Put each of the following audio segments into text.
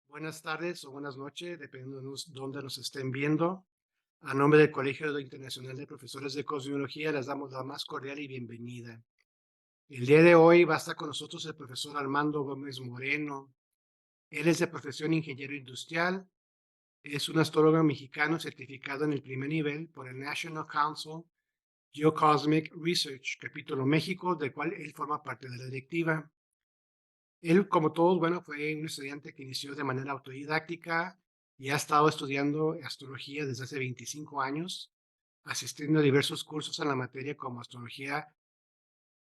Buenas tardes o buenas noches, dependiendo de dónde nos estén viendo. A nombre del Colegio Internacional de Profesores de Cosmología, les damos la más cordial y bienvenida. El día de hoy va a estar con nosotros el profesor Armando Gómez Moreno. Él es de profesión ingeniero industrial, es un astrólogo mexicano certificado en el primer nivel por el National Council Geocosmic Research, capítulo México, del cual él forma parte de la directiva. Él, como todos, bueno, fue un estudiante que inició de manera autodidáctica y ha estado estudiando astrología desde hace 25 años, asistiendo a diversos cursos en la materia como astrología,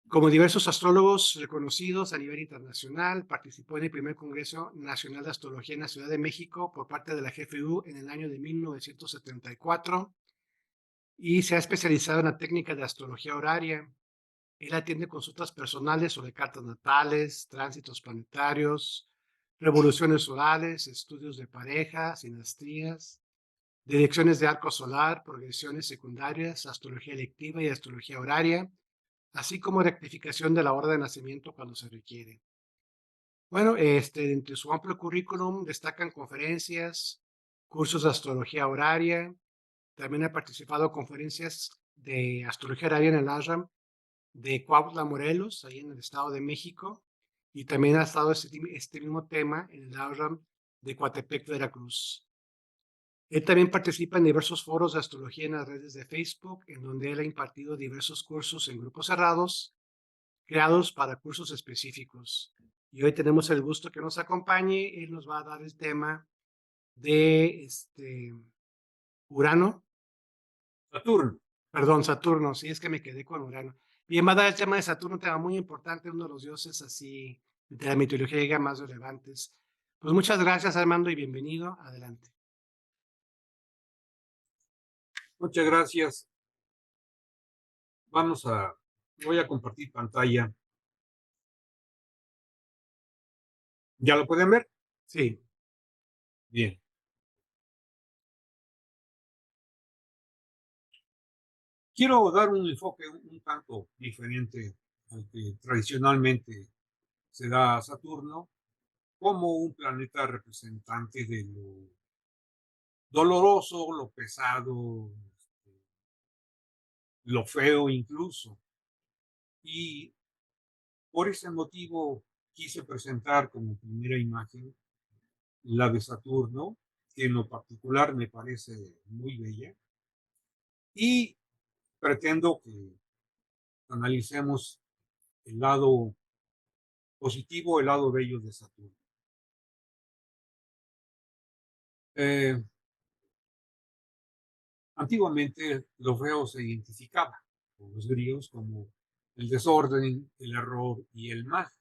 como diversos astrólogos reconocidos a nivel internacional. Participó en el primer Congreso Nacional de Astrología en la Ciudad de México por parte de la GFU en el año de 1974 y se ha especializado en la técnica de astrología horaria. Él atiende consultas personales sobre cartas natales, tránsitos planetarios, revoluciones solares, estudios de pareja, sinastrías, direcciones de arco solar, progresiones secundarias, astrología electiva y astrología horaria, así como rectificación de la hora de nacimiento cuando se requiere. Bueno, entre su amplio currículum destacan conferencias, cursos de astrología horaria, también ha participado en conferencias de astrología horaria en el ashram de Cuautla, Morelos, ahí en el Estado de México, y también ha estado este mismo tema en el AURAM de Coatepec, Veracruz. Él también participa en diversos foros de astrología en las redes de Facebook, en donde él ha impartido diversos cursos en grupos cerrados, creados para cursos específicos. Y hoy tenemos el gusto que nos acompañe. Él nos va a dar el tema de Urano, Saturno. perdón, Saturno, sí, es que me quedé con Urano. Bien, va a dar el tema de Saturno, un tema muy importante, uno de los dioses así de la mitología griega más relevantes. Pues muchas gracias, Armando, y bienvenido. Adelante. Muchas gracias. Voy a compartir pantalla. ¿Ya lo pueden ver? Sí, Bien. Quiero dar un enfoque un tanto diferente al que tradicionalmente se da a Saturno como un planeta representante de lo doloroso, lo pesado, lo feo incluso. Y por ese motivo quise presentar como primera imagen la de Saturno, que en lo particular me parece muy bella, y pretendo que analicemos el lado positivo, el lado bello de Saturno. Eh, Antiguamente lo feo se identificaba con los griegos como el desorden, el error y el mal.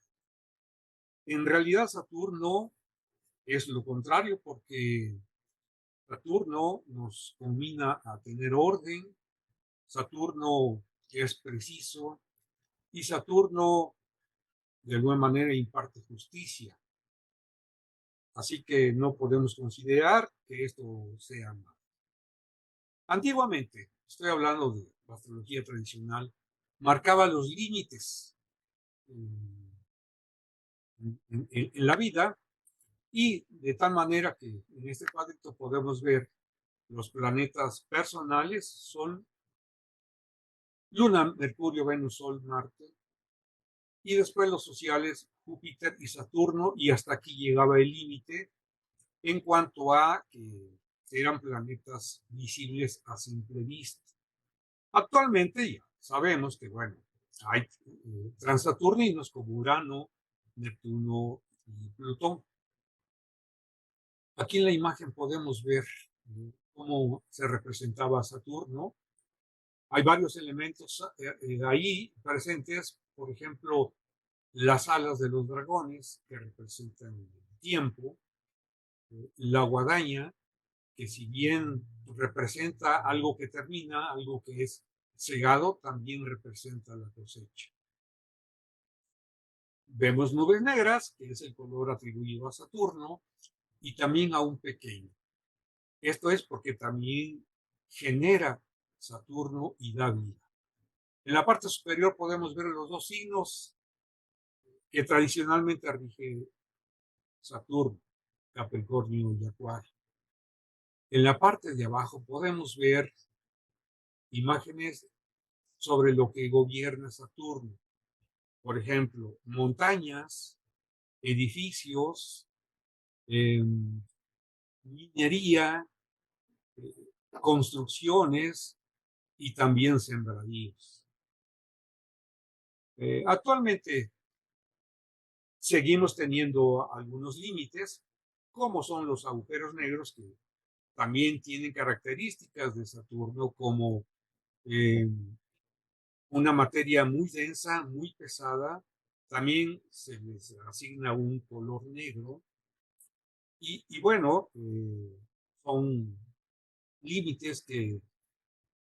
En realidad Saturno es lo contrario porque Saturno nos combina a tener orden, Saturno es preciso y Saturno de alguna manera imparte justicia. Así que no podemos considerar que esto sea malo. Antiguamente, estoy hablando de la astrología tradicional, marcaba los límites en, en la vida y de tal manera que en este cuadrito podemos ver los planetas personales, Sol, Luna, Mercurio, Venus, Sol, Marte, y después los sociales, Júpiter y Saturno, y hasta aquí llegaba el límite en cuanto a que eran planetas visibles a simple vista. Actualmente ya sabemos que, bueno, hay transaturninos como Urano, Neptuno y Plutón. Aquí en la imagen podemos ver cómo se representaba Saturno. Hay varios elementos ahí presentes, por ejemplo, las alas de los dragones que representan el tiempo, la guadaña, que si bien representa algo que termina, algo que es cegado, también representa la cosecha. Vemos nubes negras, que es el color atribuido a Saturno, y también a un pequeño. Esto es porque también genera Saturno y da vida. En la parte superior podemos ver los dos signos que tradicionalmente rige Saturno, Capricornio y Acuario. En la parte de abajo podemos ver imágenes sobre lo que gobierna Saturno. Por ejemplo, montañas, edificios, minería, construcciones y también sembradíos. Actualmente seguimos teniendo algunos límites, como son los agujeros negros, que también tienen características de Saturno, como una materia muy densa, muy pesada. También se les asigna un color negro. Y bueno, son límites que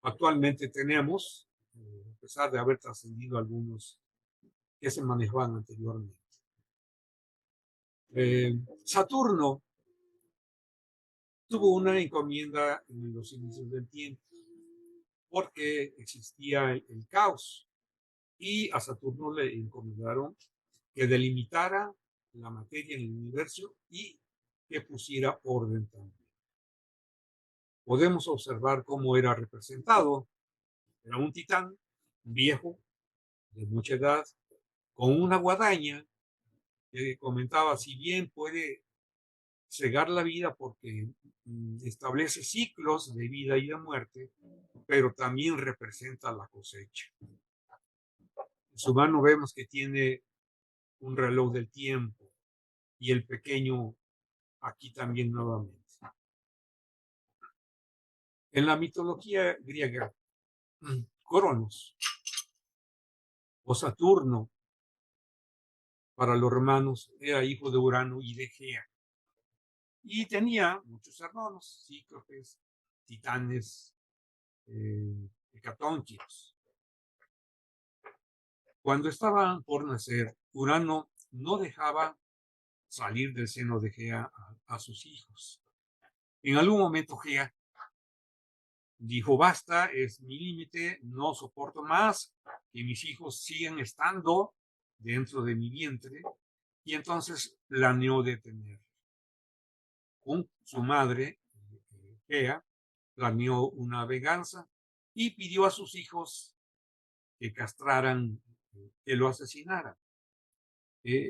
actualmente tenemos, a pesar de haber trascendido algunos que se manejaban anteriormente. Saturno tuvo una encomienda en los inicios del tiempo, porque existía el caos, y a Saturno le encomendaron que delimitara la materia en el universo y que pusiera orden también. Podemos observar cómo era representado. Era un titán viejo, de mucha edad, con una guadaña que comentaba, si bien puede cegar la vida porque establece ciclos de vida y de muerte, pero también representa la cosecha. En su mano vemos que tiene un reloj del tiempo, y el pequeño aquí también nuevamente. En la mitología griega, Cronos o Saturno para los romanos era hijo de Urano y de Gea, y tenía muchos hermanos, cíclopes, titanes, hecatónquicos. Cuando estaban por nacer, Urano no dejaba salir del seno de Gea a sus hijos. En algún momento Gea dijo, basta, es mi límite, no soporto más que mis hijos sigan estando dentro de mi vientre, y entonces planeó detener. Con su madre, Gea, planeó una venganza y pidió a sus hijos que castraran, que lo asesinaran.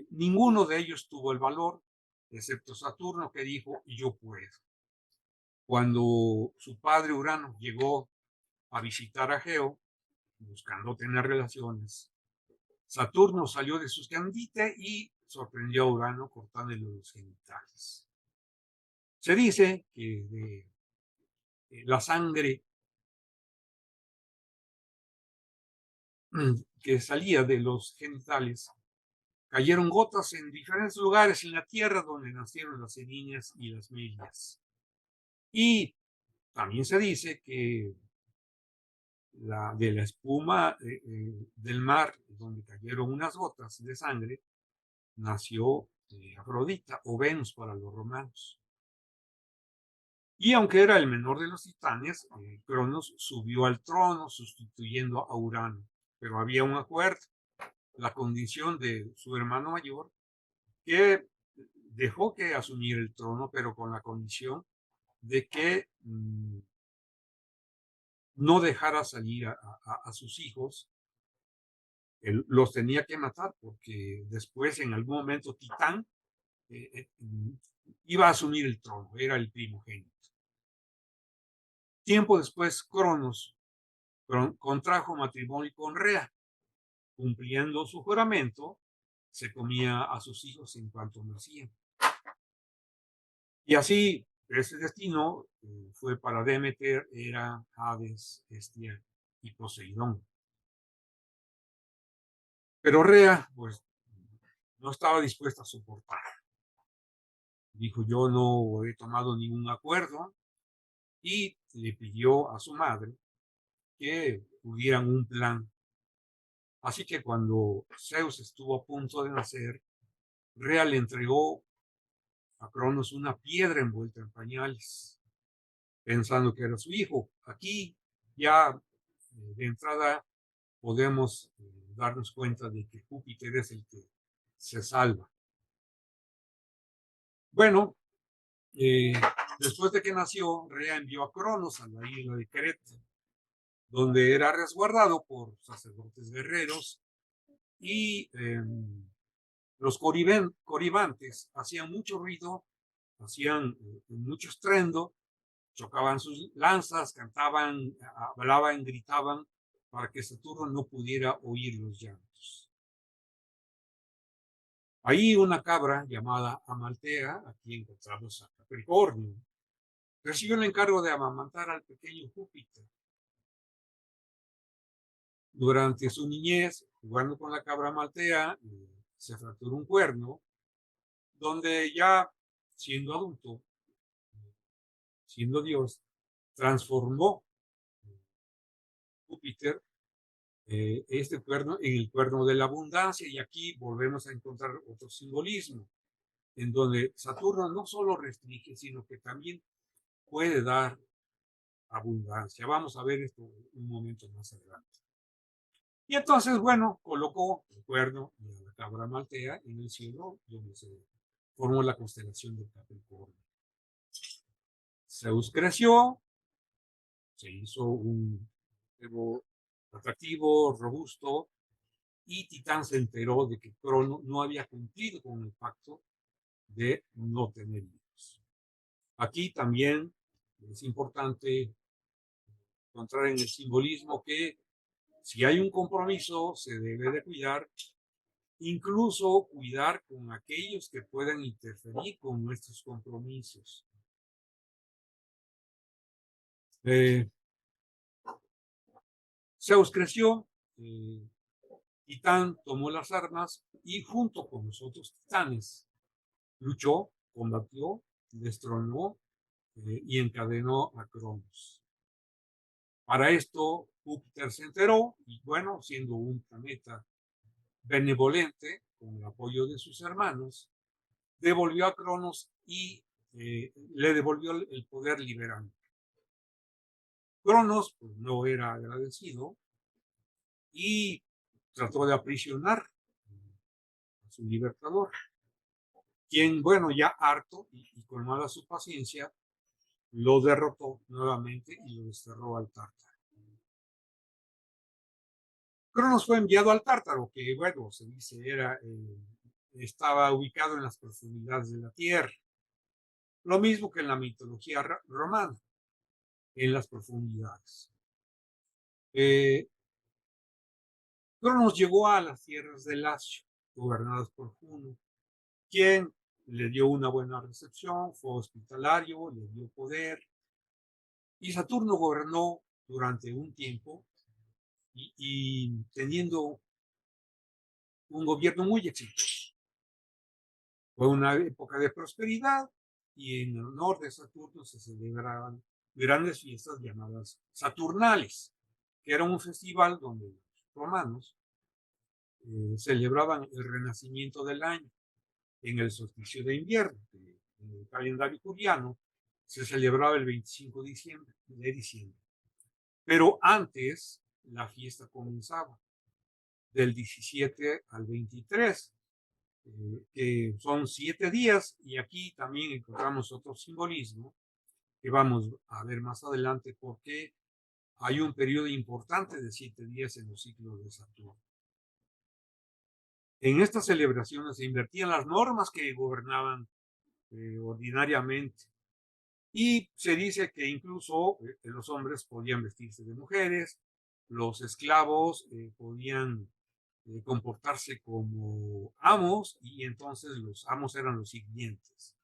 Ninguno de ellos tuvo el valor, excepto Saturno, que dijo, yo puedo. Cuando su padre Urano llegó a visitar a Geo, buscando tener relaciones, Saturno salió de su escondite y sorprendió a Urano cortándole los genitales. Se dice que de la sangre que salía de los genitales cayeron gotas en diferentes lugares en la tierra donde nacieron las semillas y las melias. Y también se dice que de la espuma del mar, donde cayeron unas gotas de sangre, nació Afrodita o Venus para los romanos. Y aunque era el menor de los titanes, Cronos subió al trono sustituyendo a Urano. Pero había un acuerdo, la condición de su hermano mayor, que dejó que asumiera el trono, pero con la condición de que no dejara salir a sus hijos. Él los tenía que matar, porque después, en algún momento, Titán iba a asumir el trono, era el primogénito. Tiempo después, Cronos contrajo matrimonio con Rea. Cumpliendo su juramento, se comía a sus hijos en cuanto nacían. Y así, ese destino fue para Demeter, Hera, Hades, Hestia y Poseidón. Pero Rea, pues, no estaba dispuesta a soportar. Dijo, yo no he tomado ningún acuerdo, y le pidió a su madre que pudieran un plan. Así que cuando Zeus estuvo a punto de nacer, Rea le entregó a Cronos una piedra envuelta en pañales, pensando que era su hijo. Aquí ya de entrada podemos darnos cuenta de que Júpiter es el que se salva. Bueno, Eh, Después de que nació, Rea envió a Cronos a la isla de Creta, donde era resguardado por sacerdotes guerreros y los coribantes hacían mucho ruido, hacían mucho estruendo, chocaban sus lanzas, cantaban, hablaban, gritaban, para que Saturno no pudiera oír los llantos. Ahí una cabra llamada Amaltea, aquí encontramos a Capricornio, recibió el encargo de amamantar al pequeño Júpiter. Durante su niñez, jugando con la cabra Amaltea, se fracturó un cuerno, donde ya siendo adulto, siendo Dios, transformó Júpiter este cuerno en el cuerno de la abundancia, y aquí volvemos a encontrar otro simbolismo, en donde Saturno no solo restringe, sino que también puede dar abundancia. Vamos a ver esto un momento más adelante. Y entonces, bueno, colocó el cuerno y a la cabra maltea en el cielo, donde se formó la constelación del Capricornio. Zeus creció, se hizo un atractivo, robusto, y Titán se enteró de que Crono no había cumplido con el pacto de no tener hijos. Aquí también es importante encontrar en el simbolismo que si hay un compromiso se debe de cuidar, incluso cuidar con aquellos que puedan interferir con nuestros compromisos. Zeus creció, Titán tomó las armas y junto con los otros titanes luchó, combatió, destronó y encadenó a Cronos. Para esto, Júpiter se enteró y, bueno, siendo un planeta benevolente, con el apoyo de sus hermanos, devolvió a Cronos y le devolvió el poder liberando. Cronos pues, no era agradecido y trató de aprisionar a su libertador, quien, bueno, ya harto y colmada su paciencia, lo derrotó nuevamente y lo desterró al Tártaro. Cronos fue enviado al Tártaro, que, bueno, se dice estaba ubicado en las profundidades de la Tierra. Lo mismo que en la mitología romana, en las profundidades. Cronos llegó a las tierras de Lacio, gobernadas por Juno, quien le dio una buena recepción, fue hospitalario, le dio poder, y Saturno gobernó durante un tiempo y teniendo un gobierno muy exitoso. Fue una época de prosperidad y en honor de Saturno se celebraban grandes fiestas llamadas Saturnales, que era un festival donde los romanos celebraban el renacimiento del año en el solsticio de invierno. En el calendario juliano se celebraba el 25 de diciembre. Pero antes la fiesta comenzaba del 17 al 23, que son 7 días, y aquí también encontramos otro simbolismo que vamos a ver más adelante, porque hay un periodo importante de 7 días en los ciclos de Saturno. En estas celebraciones se invertían las normas que gobernaban ordinariamente, y se dice que incluso los hombres podían vestirse de mujeres, los esclavos podían comportarse como amos, y entonces los amos eran los sirvientes.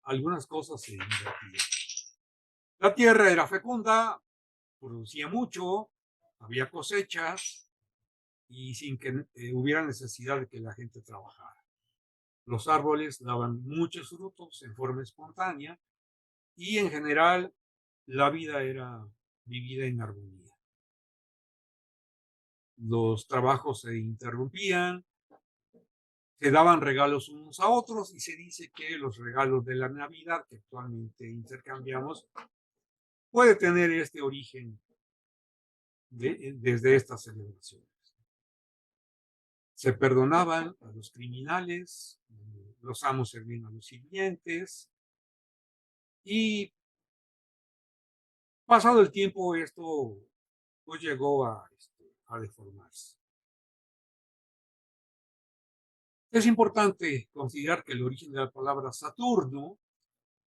Algunas cosas se invertían. La tierra era fecunda, producía mucho, había cosechas y sin que hubiera necesidad de que la gente trabajara. Los árboles daban muchos frutos en forma espontánea y en general la vida era vivida en armonía. Los trabajos se interrumpían, se daban regalos unos a otros, y se dice que los regalos de la Navidad que actualmente intercambiamos puede tener este origen desde estas celebraciones. Se perdonaban a los criminales, los amos servían a los sirvientes, Y pasado el tiempo, esto pues llegó a deformarse. Es importante considerar que el origen de la palabra Saturno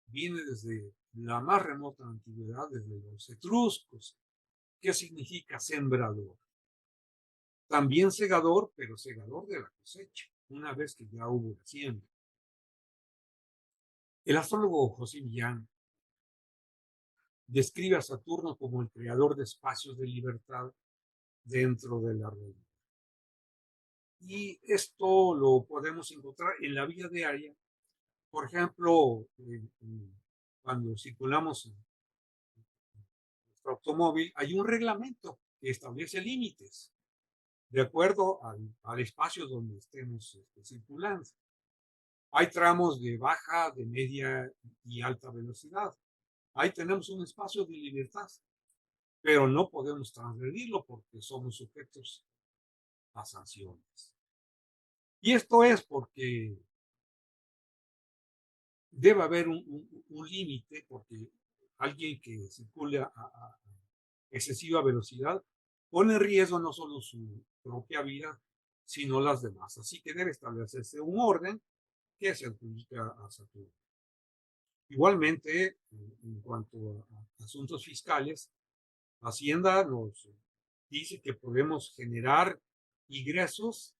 viene desde la más remota antigüedad, desde los etruscos, que significa sembrador. También segador, pero segador de la cosecha, una vez que ya hubo la siembra. El astrólogo José Millán describe a Saturno como el creador de espacios de libertad dentro de la realidad. Y esto lo podemos encontrar en la vida diaria. Por ejemplo, cuando circulamos en nuestro automóvil, hay un reglamento que establece límites de acuerdo al espacio donde estemos circulando. Hay tramos de baja, de media y alta velocidad. Ahí tenemos un espacio de libertad, pero no podemos transgredirlo porque somos sujetos a sanciones. Y esto es porque debe haber un límite, porque alguien que circule a excesiva velocidad pone en riesgo no solo su propia vida, sino las demás. Así que debe establecerse un orden que se adjudica a Saturno. Igualmente, en cuanto a asuntos fiscales, Hacienda nos dice que podemos generar ingresos,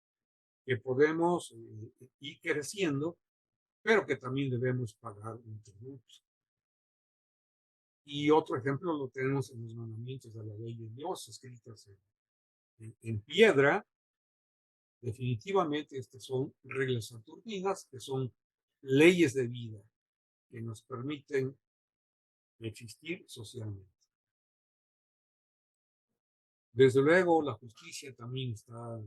que podemos ir creciendo, pero que también debemos pagar un tributo. Y otro ejemplo lo tenemos en los mandamientos de la ley de Dios, escritas en piedra. Definitivamente estas son reglas saturninas, que son leyes de vida, que nos permiten existir socialmente. Desde luego, la justicia también está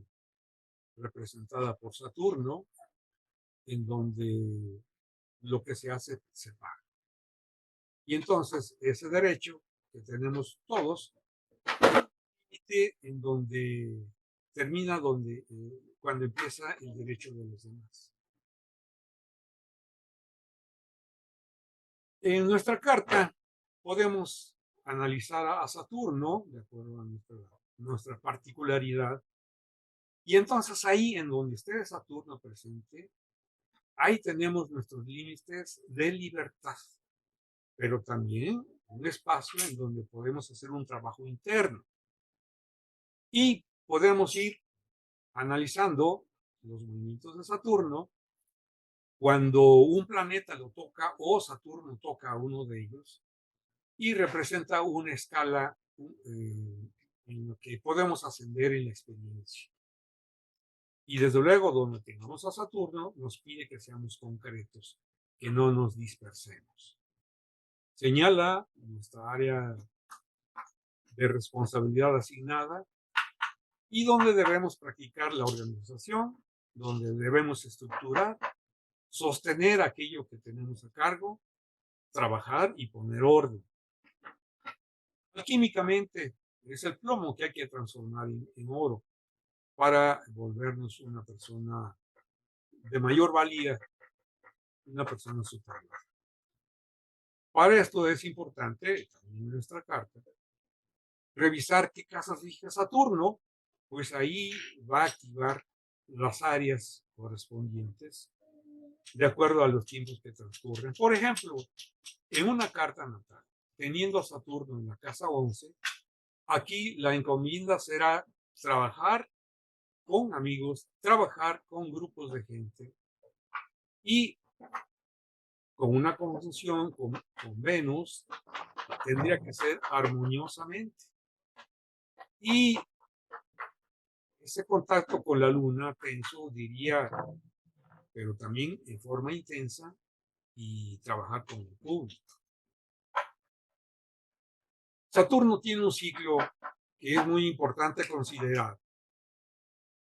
representada por Saturno, en donde lo que se hace se paga. Y entonces ese derecho que tenemos todos, en donde termina donde, cuando empieza el derecho de los demás. En nuestra carta podemos analizar a Saturno de acuerdo a nuestra particularidad. Y entonces ahí en donde esté Saturno presente, ahí tenemos nuestros límites de libertad, pero también un espacio en donde podemos hacer un trabajo interno. Y podemos ir analizando los movimientos de Saturno cuando un planeta lo toca o Saturno toca a uno de ellos y representa una escala en la que podemos ascender en la experiencia. Y desde luego, donde tengamos a Saturno, nos pide que seamos concretos, que no nos dispersemos. Señala nuestra área de responsabilidad asignada y donde debemos practicar la organización, donde debemos estructurar, sostener aquello que tenemos a cargo, trabajar y poner orden. Alquímicamente es el plomo que hay que transformar en oro para volvernos una persona de mayor valía, una persona superior. Para esto es importante, también en nuestra carta, revisar qué casas rige Saturno, pues ahí va a activar las áreas correspondientes de acuerdo a los tiempos que transcurren. Por ejemplo, en una carta natal, teniendo a Saturno en la casa 11, aquí la encomienda será trabajar con amigos, trabajar con grupos de gente y con una conjunción con Venus tendría que ser armoniosamente. Y ese contacto con la luna, pienso, diría, pero también en forma intensa y trabajar con el público. Saturno tiene un ciclo que es muy importante considerar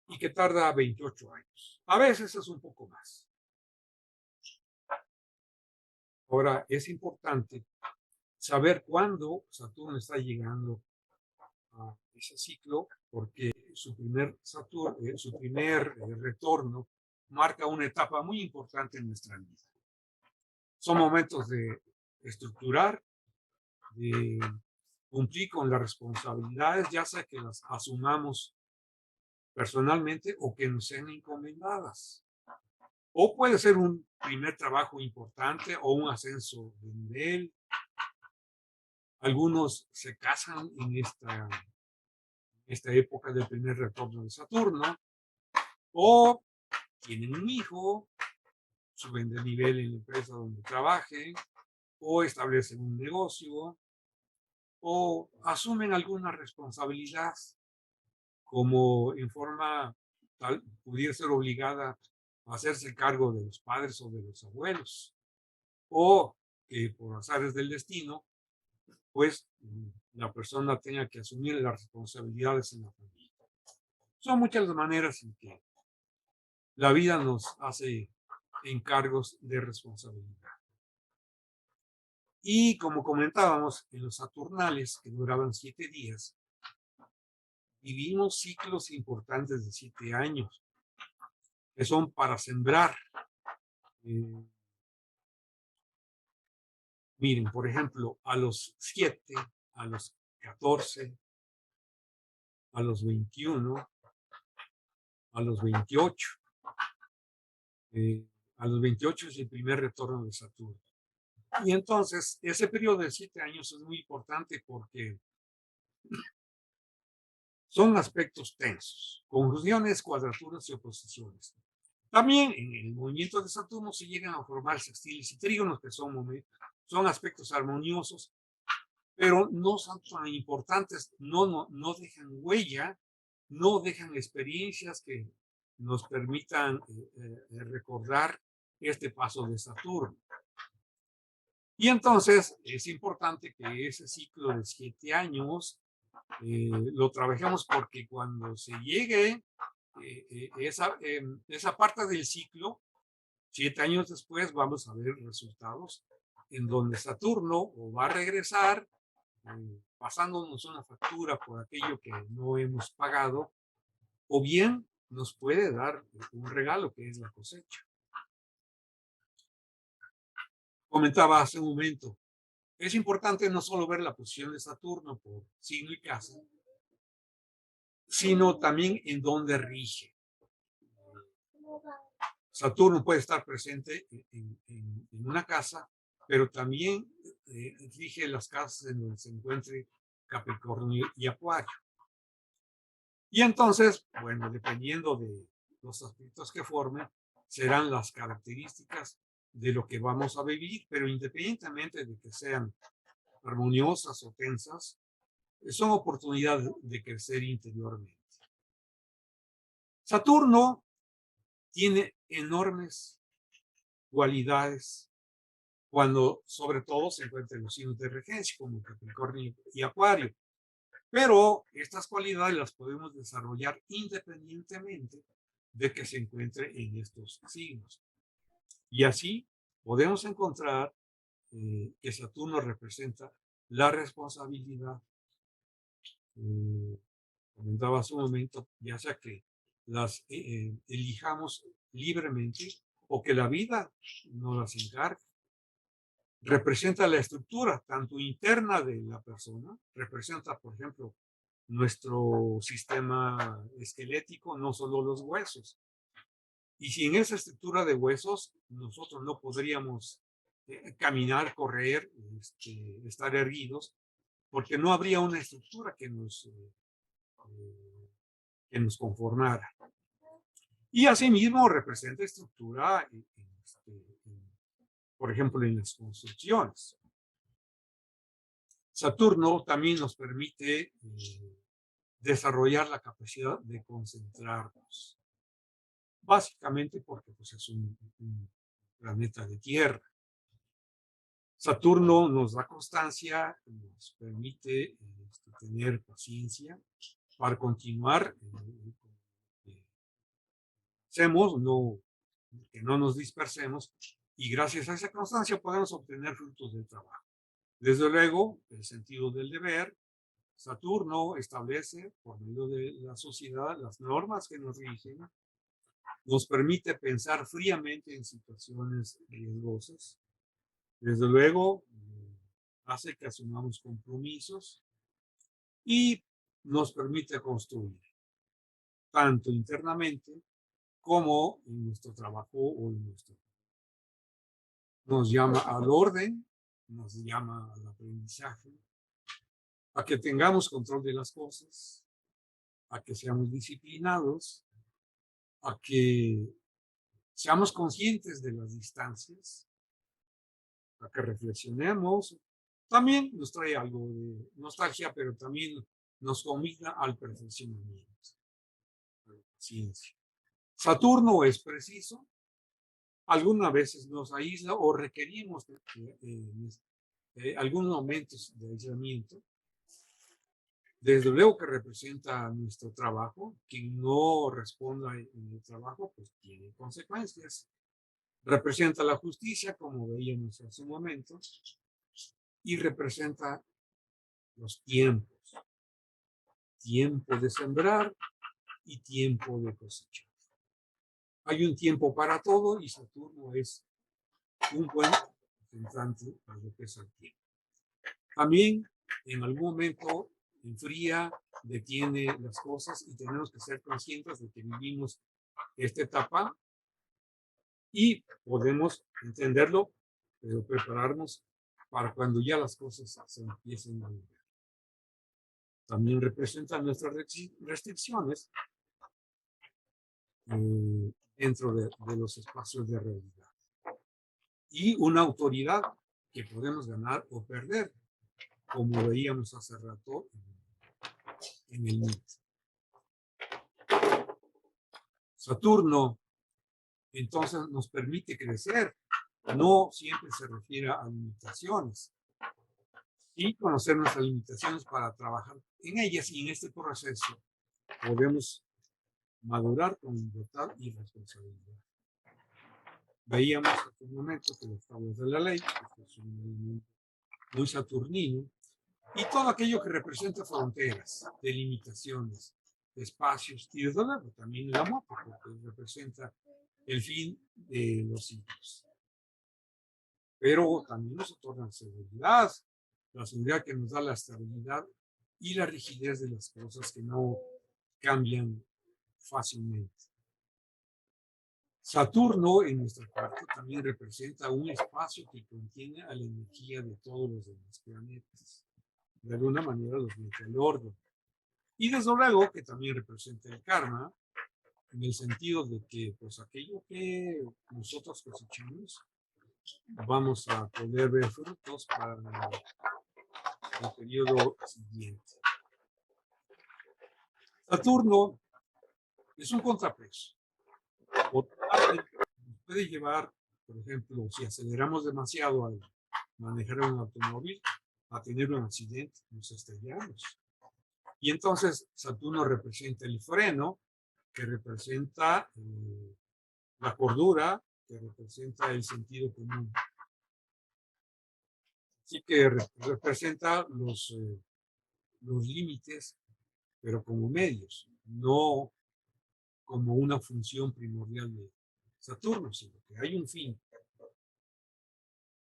y que tarda 28 años. A veces es un poco más. Ahora, es importante saber cuándo Saturno está llegando a ese ciclo, porque su primer retorno marca una etapa muy importante en nuestra vida. Son momentos de estructurar, de cumplir con las responsabilidades, ya sea que las asumamos personalmente o que nos sean encomendadas. O puede ser un primer trabajo importante o un ascenso de nivel. Algunos se casan en esta época del primer retorno de Saturno, o tienen un hijo, suben de nivel en la empresa donde trabajen, o establecen un negocio, o asumen alguna responsabilidad, como en forma tal, pudiera ser obligada a hacerse cargo de los padres o de los abuelos, o que por azares del destino, pues la persona tenga que asumir las responsabilidades en la familia. Son muchas las maneras en que la vida nos hace encargos de responsabilidad. Y como comentábamos, en los Saturnales, que duraban 7 días, vivimos ciclos importantes de 7 años, que son para sembrar. Miren, por ejemplo, a los 7, a los 14, a los 21, a los 28. A los 28 es el primer retorno de Saturno. Y entonces, ese periodo de 7 años es muy importante porque son aspectos tensos, conjunciones, cuadraturas y oposiciones. También en el movimiento de Saturno se llegan a formar sextiles y trígonos, que son aspectos armoniosos, pero no son tan importantes, no dejan huella, no dejan experiencias que nos permitan recordar este paso de Saturno. Y entonces es importante que ese ciclo de 7 años lo trabajemos, porque cuando se llegue esa parte del ciclo, 7 años después vamos a ver resultados en donde Saturno o va a regresar pasándonos una factura por aquello que no hemos pagado, o bien nos puede dar un regalo que es la cosecha. Comentaba hace un momento, es importante no solo ver la posición de Saturno por signo y casa, sino también en dónde rige. Saturno puede estar presente en una casa, pero también rige las casas en donde se encuentre Capricornio y Acuario. Y entonces, bueno, dependiendo de los aspectos que formen, serán las características de lo que vamos a vivir, pero independientemente de que sean armoniosas o tensas, son oportunidades de crecer interiormente. Saturno tiene enormes cualidades cuando sobre todo se encuentra en los signos de regencia, como Capricornio y Acuario. Pero estas cualidades las podemos desarrollar independientemente de que se encuentre en estos signos. Y así podemos encontrar que Saturno representa la responsabilidad. Comentaba hace un momento, ya sea que las elijamos libremente o que la vida nos las encargue. Representa la estructura tanto interna de la persona, representa, por ejemplo, nuestro sistema esquelético, no solo los huesos. Y sin esa estructura de huesos, nosotros no podríamos caminar, correr, estar erguidos, porque no habría una estructura que nos conformara. Y asimismo representa estructura, por ejemplo, en las construcciones. Saturno también nos permite desarrollar la capacidad de concentrarnos, básicamente porque pues, es un planeta de tierra. Saturno nos da constancia, nos permite tener paciencia para continuar. Hacemos, que no nos dispersemos, y gracias a esa constancia podemos obtener frutos del trabajo. Desde luego, el sentido del deber. Saturno establece, por medio de la sociedad, las normas que nos rigen, nos permite pensar fríamente en situaciones riesgosas. Desde luego, hace que asumamos compromisos y nos permite construir, tanto internamente como en nuestro trabajo o en nuestro. Nos llama al orden, nos llama al aprendizaje, a que tengamos control de las cosas, a que seamos disciplinados, a que seamos conscientes de las distancias, a que reflexionemos. También nos trae algo de nostalgia, pero también nos convida al perfeccionamiento, a la paciencia. Saturno es preciso, algunas veces nos aísla o requerimos algunos momentos de aislamiento. Desde luego que representa nuestro trabajo. Quien no responda en el trabajo, pues tiene consecuencias. Representa la justicia, como veíamos hace un momento, y representa los tiempos. Tiempo de sembrar y tiempo de cosechar. Hay un tiempo para todo y Saturno es un buen representante de lo que es el tiempo. También en algún momento enfría, detiene las cosas y tenemos que ser conscientes de que vivimos esta etapa y podemos entenderlo, pero prepararnos para cuando ya las cosas se empiecen a mover. También representa nuestras restricciones dentro de los espacios de realidad. Y una autoridad que podemos ganar o perder, como veíamos hace rato en el mito. Saturno, entonces, nos permite crecer. No siempre se refiere a limitaciones. Y conocer nuestras limitaciones para trabajar en ellas. Y en este proceso podemos madurar con libertad y responsabilidad. Veíamos hace un momento que los tablas de la ley, que es un elemento muy saturnino, y todo aquello que representa fronteras, delimitaciones, espacios, y desde luego también el amor, porque representa el fin de los siglos. Pero también nos otorga seguridad, la seguridad que nos da la estabilidad y la rigidez de las cosas que no cambian fácilmente. Saturno, en nuestra parte, también representa un espacio que contiene a la energía de todos los demás planetas. De alguna manera los mete al orden. Y desde luego que también representa el karma, en el sentido de que pues aquello que nosotros cosechamos, vamos a poder ver frutos para el periodo siguiente. Saturno es un contrapeso. Puede llevar, por ejemplo, si aceleramos demasiado al manejar un automóvil, a tener un accidente, nos estrellamos. Y entonces Saturno representa el freno, que representa la cordura, que representa el sentido común. Así que representa los límites, pero como medios, no como una función primordial de Saturno, sino que hay un fin.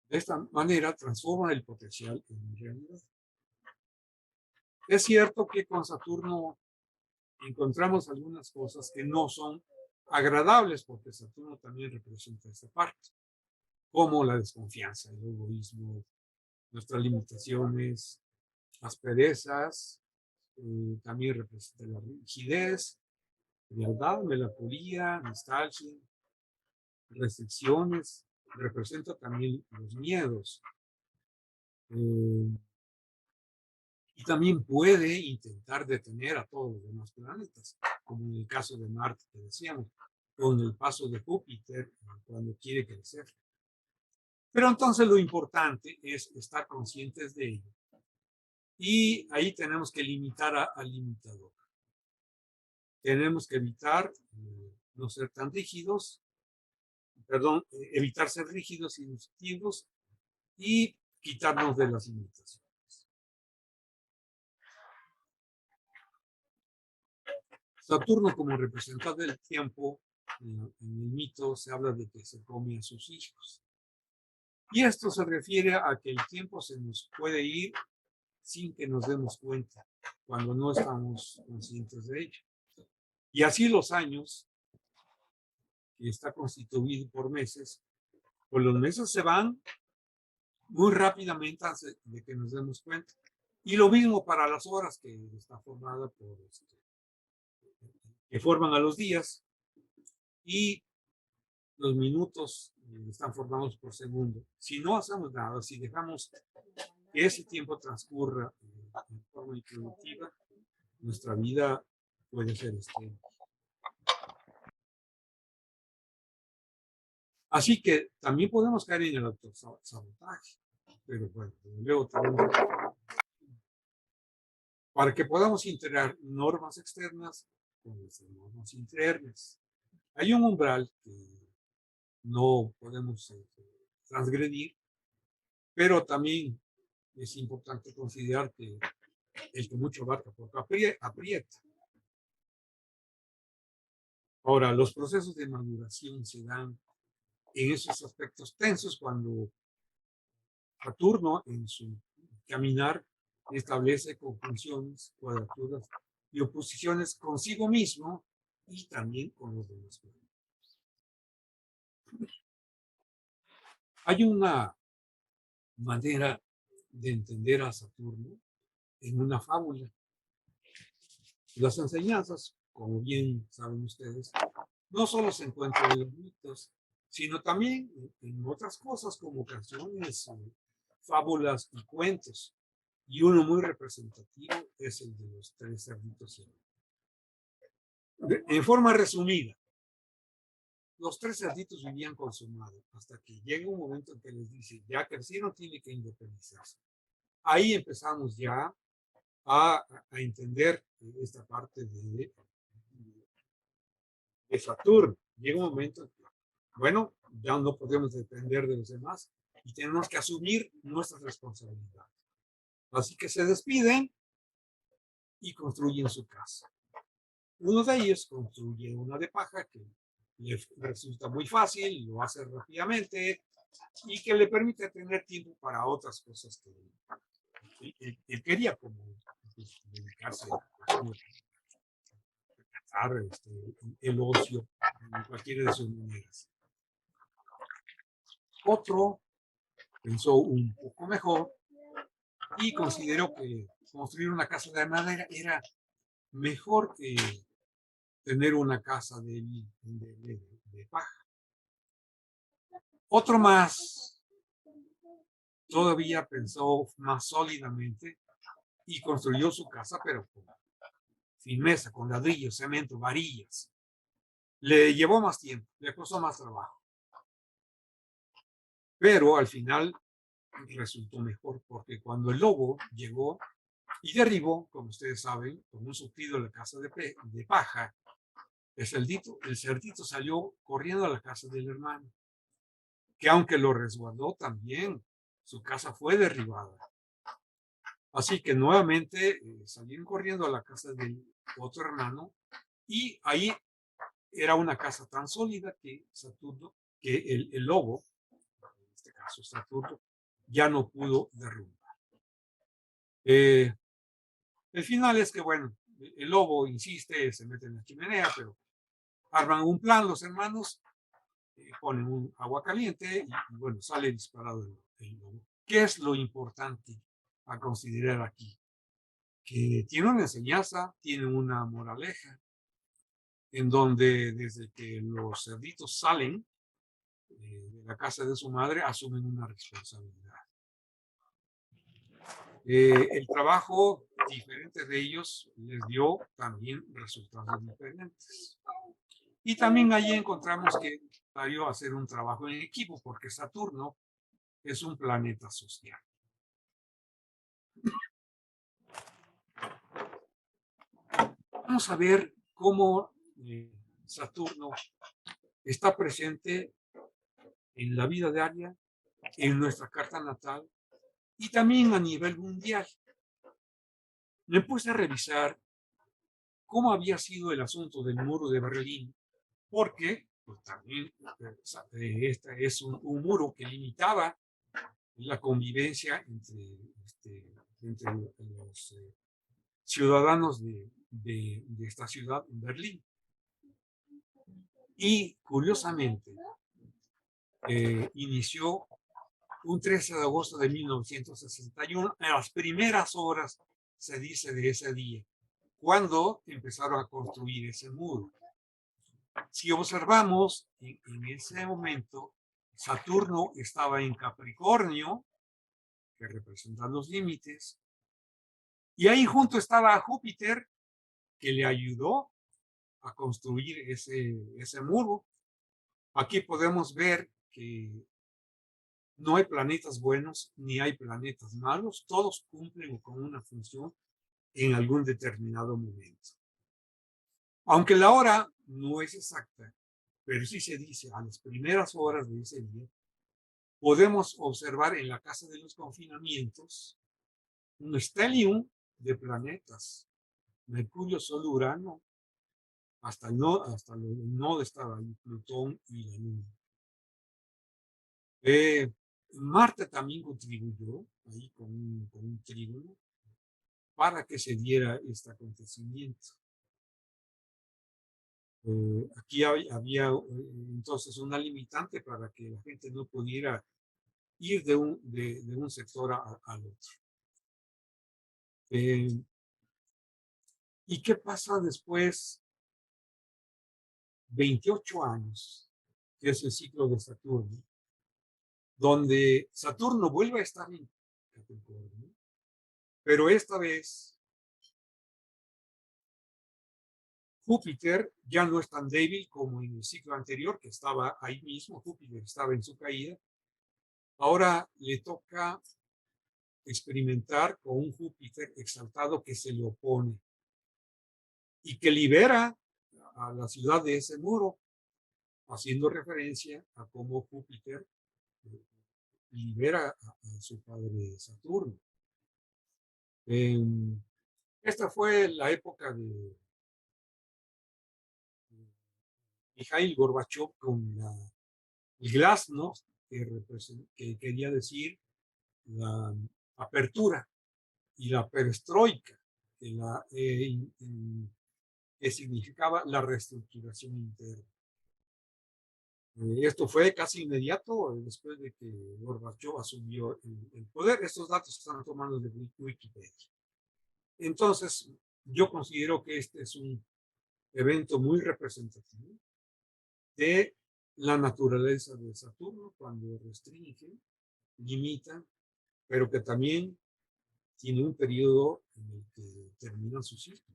De esta manera transforma el potencial en realidad. Es cierto que con Saturno encontramos algunas cosas que no son agradables, porque Saturno también representa esta parte, como la desconfianza, el egoísmo, nuestras limitaciones, asperezas, también representa la rigidez, frialdad, melancolía, nostalgia, restricciones, representa también los miedos. Y también puede intentar detener a todos los demás planetas, como en el caso de Marte que decíamos, con el paso de Júpiter cuando quiere crecer. Pero entonces lo importante es estar conscientes de ello. Y ahí tenemos que limitar al limitador. Tenemos que evitar no ser tan rígidos, evitar ser rígidos y restrictivos y quitarnos de las limitaciones. Saturno, como representante del tiempo, en el mito se habla de que se come a sus hijos. Y esto se refiere a que el tiempo se nos puede ir sin que nos demos cuenta, cuando no estamos conscientes de ello. Y así los años, que está constituido por meses, pues los meses se van muy rápidamente antes de que nos demos cuenta. Y lo mismo para las horas, que está formada por, que forman a los días, y los minutos están formados por segundo. Si no hacemos nada, si dejamos que ese tiempo transcurra en forma improductiva, nuestra vida puede ser extrema. Así que también podemos caer en el autosabotaje, pero bueno, luego tenemos, para que podamos integrar normas externas con nuestras normas internas. Hay un umbral que no podemos transgredir, pero también es importante considerar que el que mucho abarca poco aprieta. Ahora, los procesos de maduración se dan en esos aspectos tensos cuando Saturno en su caminar establece conjunciones, cuadraturas y oposiciones consigo mismo y también con los demás. Hay una manera de entender a Saturno en una fábula. Las enseñanzas, como bien saben ustedes, no solo se encuentran en los mitos, sino también en otras cosas como canciones, fábulas y cuentos. Y uno muy representativo es el de los tres cerditos. En forma resumida, los tres cerditos vivían con su madre hasta que llega un momento en que les dice, ya crecieron, tiene que independizarse. Ahí empezamos ya a entender esta parte de Saturno. Llega un momento en que, bueno, ya no podemos depender de los demás y tenemos que asumir nuestras responsabilidades. Así que se despiden y construyen su casa. Uno de ellos construye una de paja que le resulta muy fácil, lo hace rápidamente y que le permite tener tiempo para otras cosas que él quería, como pues, dedicarse a el ocio en cualquiera de sus maneras. Otro pensó un poco mejor y consideró que construir una casa de madera era mejor que tener una casa de paja. Otro más todavía pensó más sólidamente y construyó su casa, pero con firmeza, con ladrillos, cemento, varillas. Le llevó más tiempo, le costó más trabajo. Pero al final resultó mejor, porque cuando el lobo llegó y derribó, como ustedes saben, con un subtido la casa de paja, el cerdito salió corriendo a la casa del hermano, que aunque lo resguardó también, su casa fue derribada. Así que nuevamente salieron corriendo a la casa del otro hermano y ahí era una casa tan sólida que Saturno, que el lobo, en este caso Saturno, ya no pudo derrumbar. El final es que, bueno, el lobo insiste, se mete en la chimenea, pero arman un plan los hermanos, ponen un agua caliente y bueno, sale disparado el lobo. ¿Qué es lo importante a considerar aquí? Que tiene una enseñanza, tiene una moraleja, en donde desde que los cerditos salen de la casa de su madre, asumen una responsabilidad. El trabajo diferente de ellos les dio también resultados diferentes. Y también ahí encontramos que salió a hacer un trabajo en equipo, porque Saturno es un planeta social. Vamos a ver cómo Saturno está presente en la vida diaria, en nuestra carta natal y también a nivel mundial. Me puse a revisar cómo había sido el asunto del muro de Berlín, porque pues, también este es un muro que limitaba la convivencia entre los ciudadanos de esta ciudad, en Berlín. Y curiosamente, inició un 13 de agosto de 1961, en las primeras horas, se dice, de ese día, cuando empezaron a construir ese muro. Si observamos, en ese momento, Saturno estaba en Capricornio, que representa los límites, y ahí junto estaba Júpiter, que le ayudó a construir ese muro. Aquí podemos ver que no hay planetas buenos ni hay planetas malos, todos cumplen con una función en algún determinado momento. Aunque la hora no es exacta, pero sí se dice a las primeras horas de ese día, podemos observar en la casa de los confinamientos un stellium de planetas, Mercurio, Sol, Urano, hasta el nodo estaba ahí, Plutón y la Luna. Marte también contribuyó ahí con un trígono para que se diera este acontecimiento. Aquí había entonces una limitante para que la gente no pudiera ir de un sector al otro. ¿Y qué pasa después? 28 años, que es el ciclo de Saturno, donde Saturno vuelve a estar en Capricornio, pero esta vez Júpiter ya no es tan débil como en el ciclo anterior, que estaba ahí mismo, Júpiter estaba en su caída. Ahora le toca experimentar con un Júpiter exaltado que se le opone y que libera a la ciudad de ese muro, haciendo referencia a cómo Júpiter libera a su padre Saturno. Esta fue la época de Mikhail Gorbachev con el glasnost, que quería decir la apertura, y la perestroika, que significaba la reestructuración interna. Esto fue casi inmediato después de que Gorbachev asumió el poder. Estos datos están tomados de Wikipedia. Entonces, yo considero que este es un evento muy representativo de la naturaleza de Saturno cuando restringe, limita, pero que también tiene un periodo en el que termina su ciclo.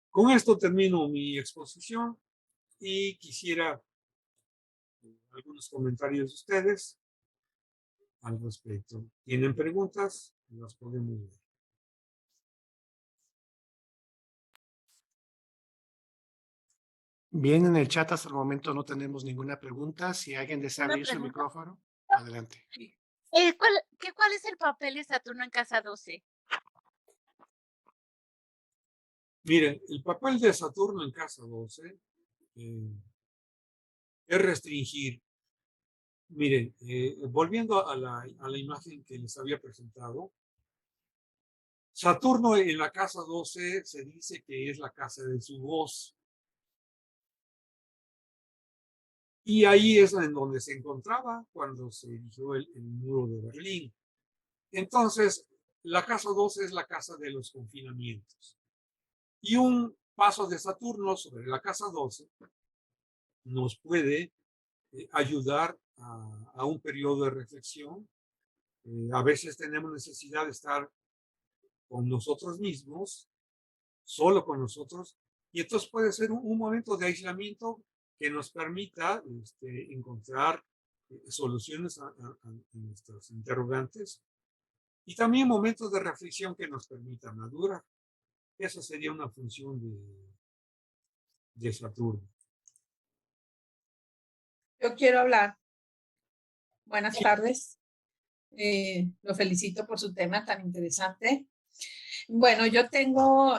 Con esto termino mi exposición y quisiera algunos comentarios de ustedes al respecto. ¿Tienen preguntas? Las podemos ver. Bien, en el chat hasta el momento no tenemos ninguna pregunta. Si alguien desea ¿Una abrir su pregunta? micrófono, adelante. ¿Cuál es el papel de Saturno en casa 12? Miren, el papel de Saturno en casa 12 es restringir. Miren, volviendo a la imagen que les había presentado, Saturno en la casa 12 se dice que es la casa de su voz. Y ahí es en donde se encontraba cuando se erigió el muro de Berlín. Entonces, la casa 12 es la casa de los confinamientos. Y un paso de Saturno sobre la casa 12 nos puede ayudar a un periodo de reflexión. A veces tenemos necesidad de estar con nosotros mismos, solo con nosotros, y entonces puede ser un momento de aislamiento que nos permita encontrar soluciones a nuestros interrogantes, y también momentos de reflexión que nos permitan madurar. Esa sería una función de Saturno. Yo quiero hablar. Buenas tardes. Lo felicito por su tema tan interesante. Bueno, yo tengo,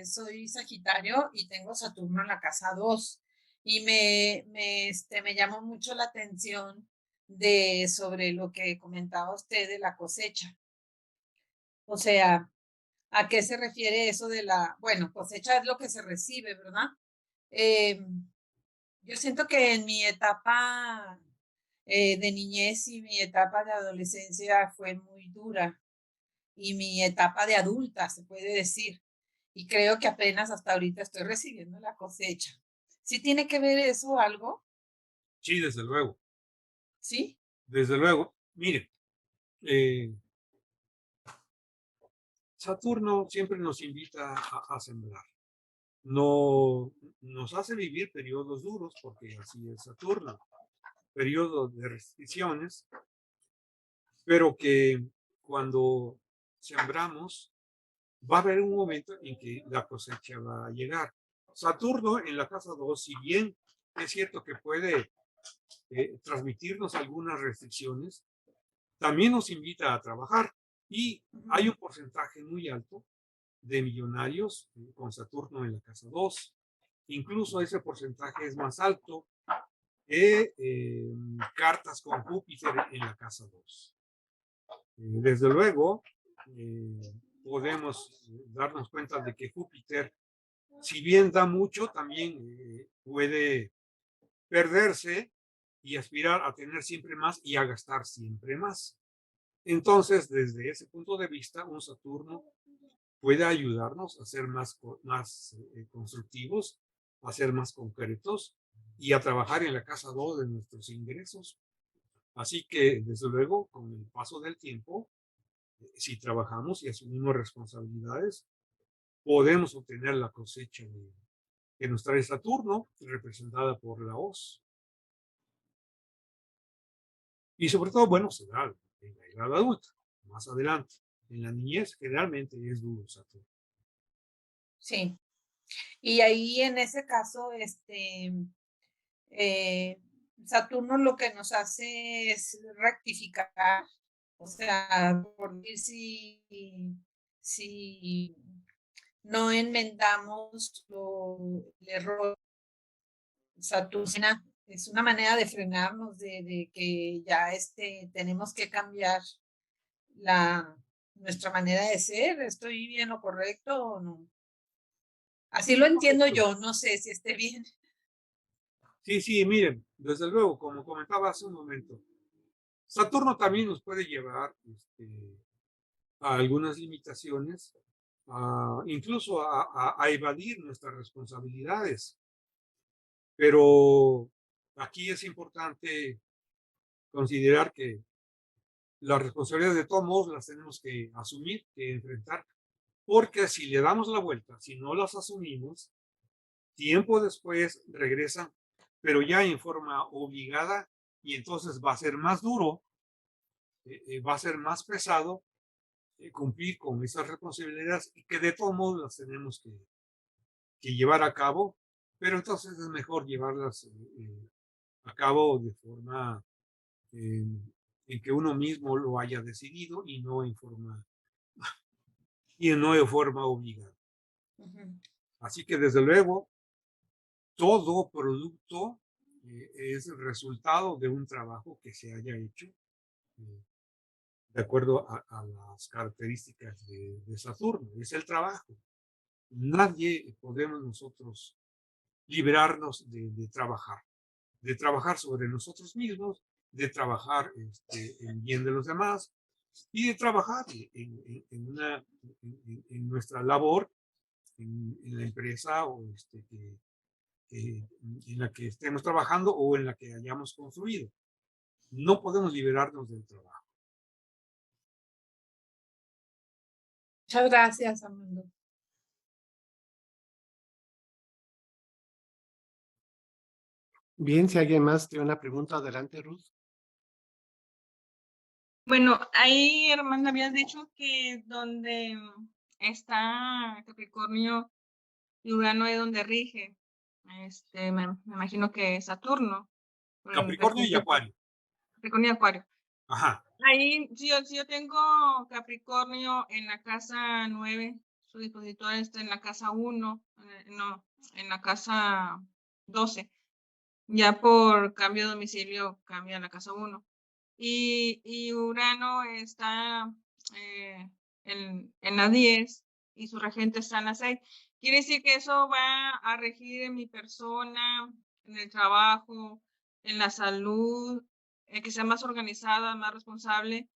soy Sagitario y tengo Saturno en la casa 2. Y me llamó mucho la atención sobre lo que comentaba usted de la cosecha. O sea, ¿a qué se refiere eso de bueno, cosecha es lo que se recibe, ¿verdad? Yo siento que en mi etapa de niñez y mi etapa de adolescencia fue muy dura y mi etapa de adulta, se puede decir. Y creo que apenas hasta ahorita estoy recibiendo la cosecha. ¿Sí tiene que ver eso algo? Sí, desde luego, ¿Sí? desde luego. Mire, Saturno siempre nos invita a sembrar. No nos hace vivir periodos duros, porque así es Saturno, periodos de restricciones, pero que cuando sembramos va a haber un momento en que la cosecha va a llegar. Saturno en la casa 2, si bien es cierto que puede transmitirnos algunas restricciones, también nos invita a trabajar y hay un porcentaje muy alto de millonarios con Saturno en la casa 2. Incluso ese porcentaje es más alto que cartas con Júpiter en la casa 2. Desde luego, podemos darnos cuenta de que Júpiter, si bien da mucho, también puede perderse y aspirar a tener siempre más y a gastar siempre más. Entonces, desde ese punto de vista, un Saturno puede ayudarnos a ser más constructivos, a ser más concretos y a trabajar en la casa 2 de nuestros ingresos. Así que, desde luego, con el paso del tiempo, si trabajamos y asumimos responsabilidades, podemos obtener la cosecha que nos trae Saturno, representada por la hoz. Y sobre todo, bueno, se da en la edad adulta, más adelante. En la niñez generalmente es duro Saturno. Sí. Y ahí en ese caso, Saturno lo que nos hace es rectificar, o sea, por decir si no enmendamos el error, Saturno es una manera de frenarnos, de que ya tenemos que cambiar nuestra manera de ser. ¿Estoy bien o correcto o no? Así lo entiendo yo, no sé si esté bien. Sí, sí, miren, desde luego, como comentaba hace un momento, Saturno también nos puede llevar a algunas limitaciones, incluso a evadir nuestras responsabilidades. Pero aquí es importante considerar que las responsabilidades de todos modos las tenemos que asumir, que enfrentar, porque si le damos la vuelta, si no las asumimos, tiempo después regresan, pero ya en forma obligada, y entonces va a ser más duro, va a ser más pesado cumplir con esas responsabilidades y que de todos modos las tenemos que llevar a cabo, pero entonces es mejor llevarlas a cabo de forma en que uno mismo lo haya decidido y no de forma obligada. Así que desde luego, todo producto es el resultado de un trabajo que se haya hecho de acuerdo a las características de Saturno. Es el trabajo. Nadie podemos nosotros librarnos de trabajar sobre nosotros mismos, de trabajar en bien de los demás y de trabajar en nuestra labor en la empresa o en la que estemos trabajando o en la que hayamos construido. No podemos liberarnos del trabajo. Muchas gracias, Armando. Bien, si alguien más tiene una pregunta, adelante, Ruth. Bueno, ahí, Armando, habías dicho que donde está Capricornio y Urano es donde rige. Me imagino que Saturno. Capricornio y Acuario. Capricornio y Acuario. Ajá. Ahí, si yo tengo Capricornio en la casa 9, su dispositor está en la casa 1, no, en la casa 12. Ya por cambio de domicilio cambia a la casa 1. Y Urano está en la 10 y su regente está en la 6. Quiere decir que eso va a regir en mi persona, en el trabajo, en la salud, que sea más organizada, más responsable,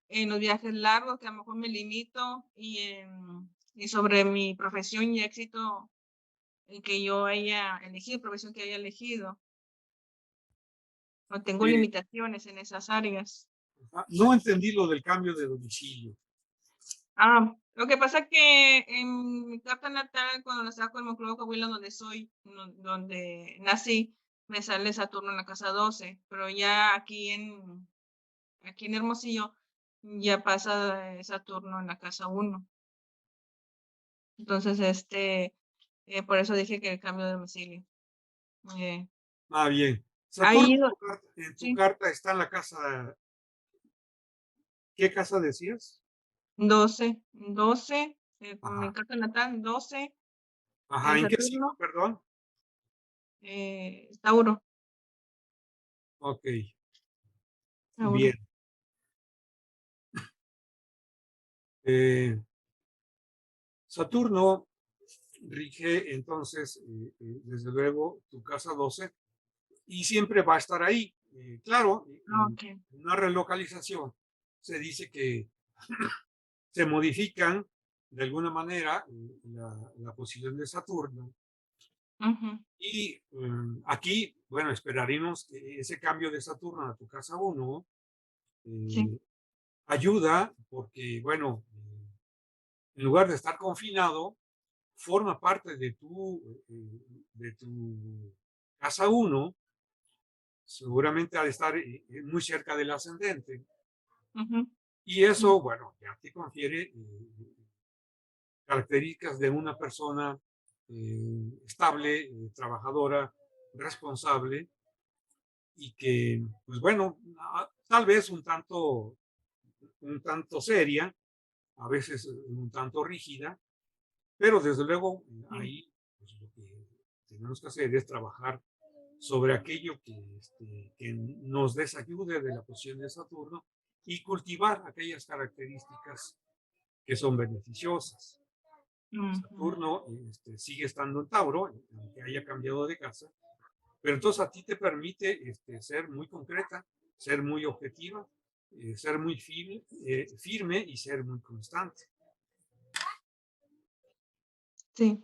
en los viajes largos, que a lo mejor me limito, y sobre mi profesión y éxito que yo haya elegido, profesión que haya elegido. No tengo Eh, limitaciones en esas áreas. No entendí lo del cambio de domicilio. Lo que pasa que en mi carta natal, cuando la saco en Monclova, Coahuila, donde soy, donde nací, me sale Saturno en la casa 12, pero ya aquí en Hermosillo ya pasa Saturno en la casa 1. Entonces, por eso dije que el cambio de domicilio. Bien. Ahí, Saturno en tu sí, carta está en la casa. ¿Qué casa decías? 12, mi Ajá. carta natal, 12, Ajá, ¿en qué signo, Saturno, perdón? Tauro, Ok, Tauro. bien. Eh, Saturno rige entonces, desde luego, tu casa 12 y siempre va a estar ahí. Claro, en Ok. una relocalización se dice que se modifican de alguna manera la posición de Saturno. Ujú. Y aquí, bueno, esperaremos que ese cambio de Saturno a tu casa 1 Sí. ayuda porque, bueno, en lugar de estar confinado, forma parte de tu casa 1, seguramente ha de estar muy cerca del ascendente. Ujú. Y eso, bueno, ya te confiere características de una persona estable, trabajadora, responsable y que, pues bueno, tal vez un tanto seria, a veces un tanto rígida, pero desde luego Sí. ahí pues, lo que tenemos que hacer es trabajar sobre aquello que nos desayude de la posición de Saturno y cultivar aquellas características que son beneficiosas. Ujú. Saturno sigue estando en Tauro, aunque haya cambiado de casa, pero entonces a ti te permite ser muy concreta, ser muy objetiva, ser muy firme y ser muy constante. Sí.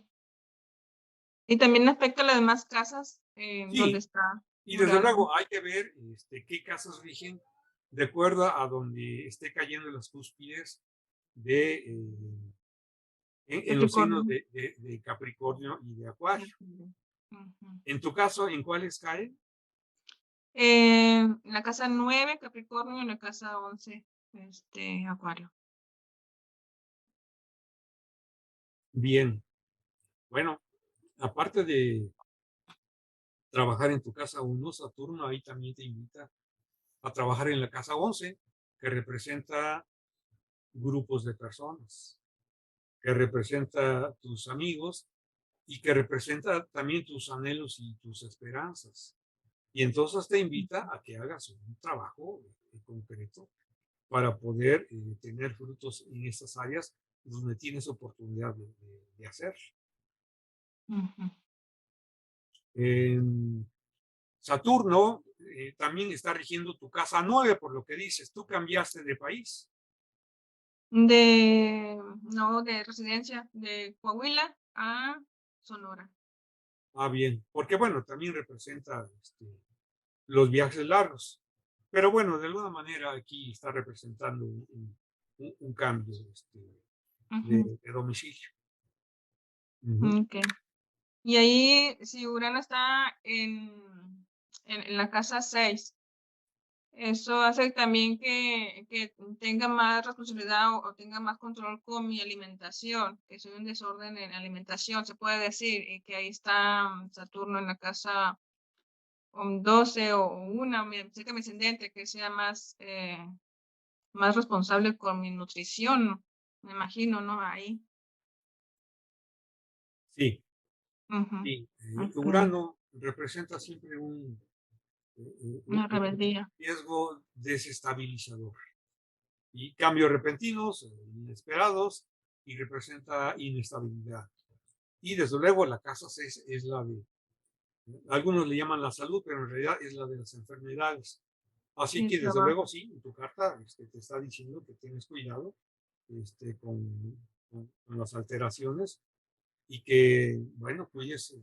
Y también afecta a las demás casas donde Sí, está y desde Urano. luego hay que ver qué casas rigen de acuerdo a donde esté cayendo las cúspides de, en los signos Capricornio. de Capricornio y de Acuario. Ujú. En tu caso, ¿en cuáles caen? En la casa 9, Capricornio, en la casa 11, Acuario. Bien, bueno, aparte de trabajar en tu casa 1, Saturno ahí también te invita a trabajar en la casa 11, que representa grupos de personas, que representa tus amigos y que representa también tus anhelos y tus esperanzas. Y entonces te invita a que hagas un trabajo concreto para poder tener frutos en estas áreas donde tienes oportunidad de hacer. Ujú. Saturno también está rigiendo tu casa 9, por lo que dices, tú cambiaste de país. No, de residencia, de Coahuila a Sonora. Ah, bien, porque bueno, también representa los viajes largos. Pero bueno, de alguna manera aquí está representando un cambio Ujú. de domicilio. Ujú. Ok. Y ahí, si Urano está en la casa 6, eso hace también que tenga más responsabilidad o tenga más control con mi alimentación, que soy un desorden en alimentación, se puede decir, y que ahí está Saturno en la casa 12 o 1, cerca de mi ascendente, que sea más responsable con mi nutrición, ¿no? Me imagino, ¿no? Ahí. Sí, Ujú. sí. Ok. Urano representa siempre Una rebeldía. riesgo desestabilizador y cambios repentinos, inesperados, y representa inestabilidad. Y desde luego la casa 6 es la de, algunos le llaman la salud, pero en realidad es la de las enfermedades. Así El que desde trabajo. luego sí, en tu carta te está diciendo que tienes cuidado con las alteraciones y que, bueno, cuides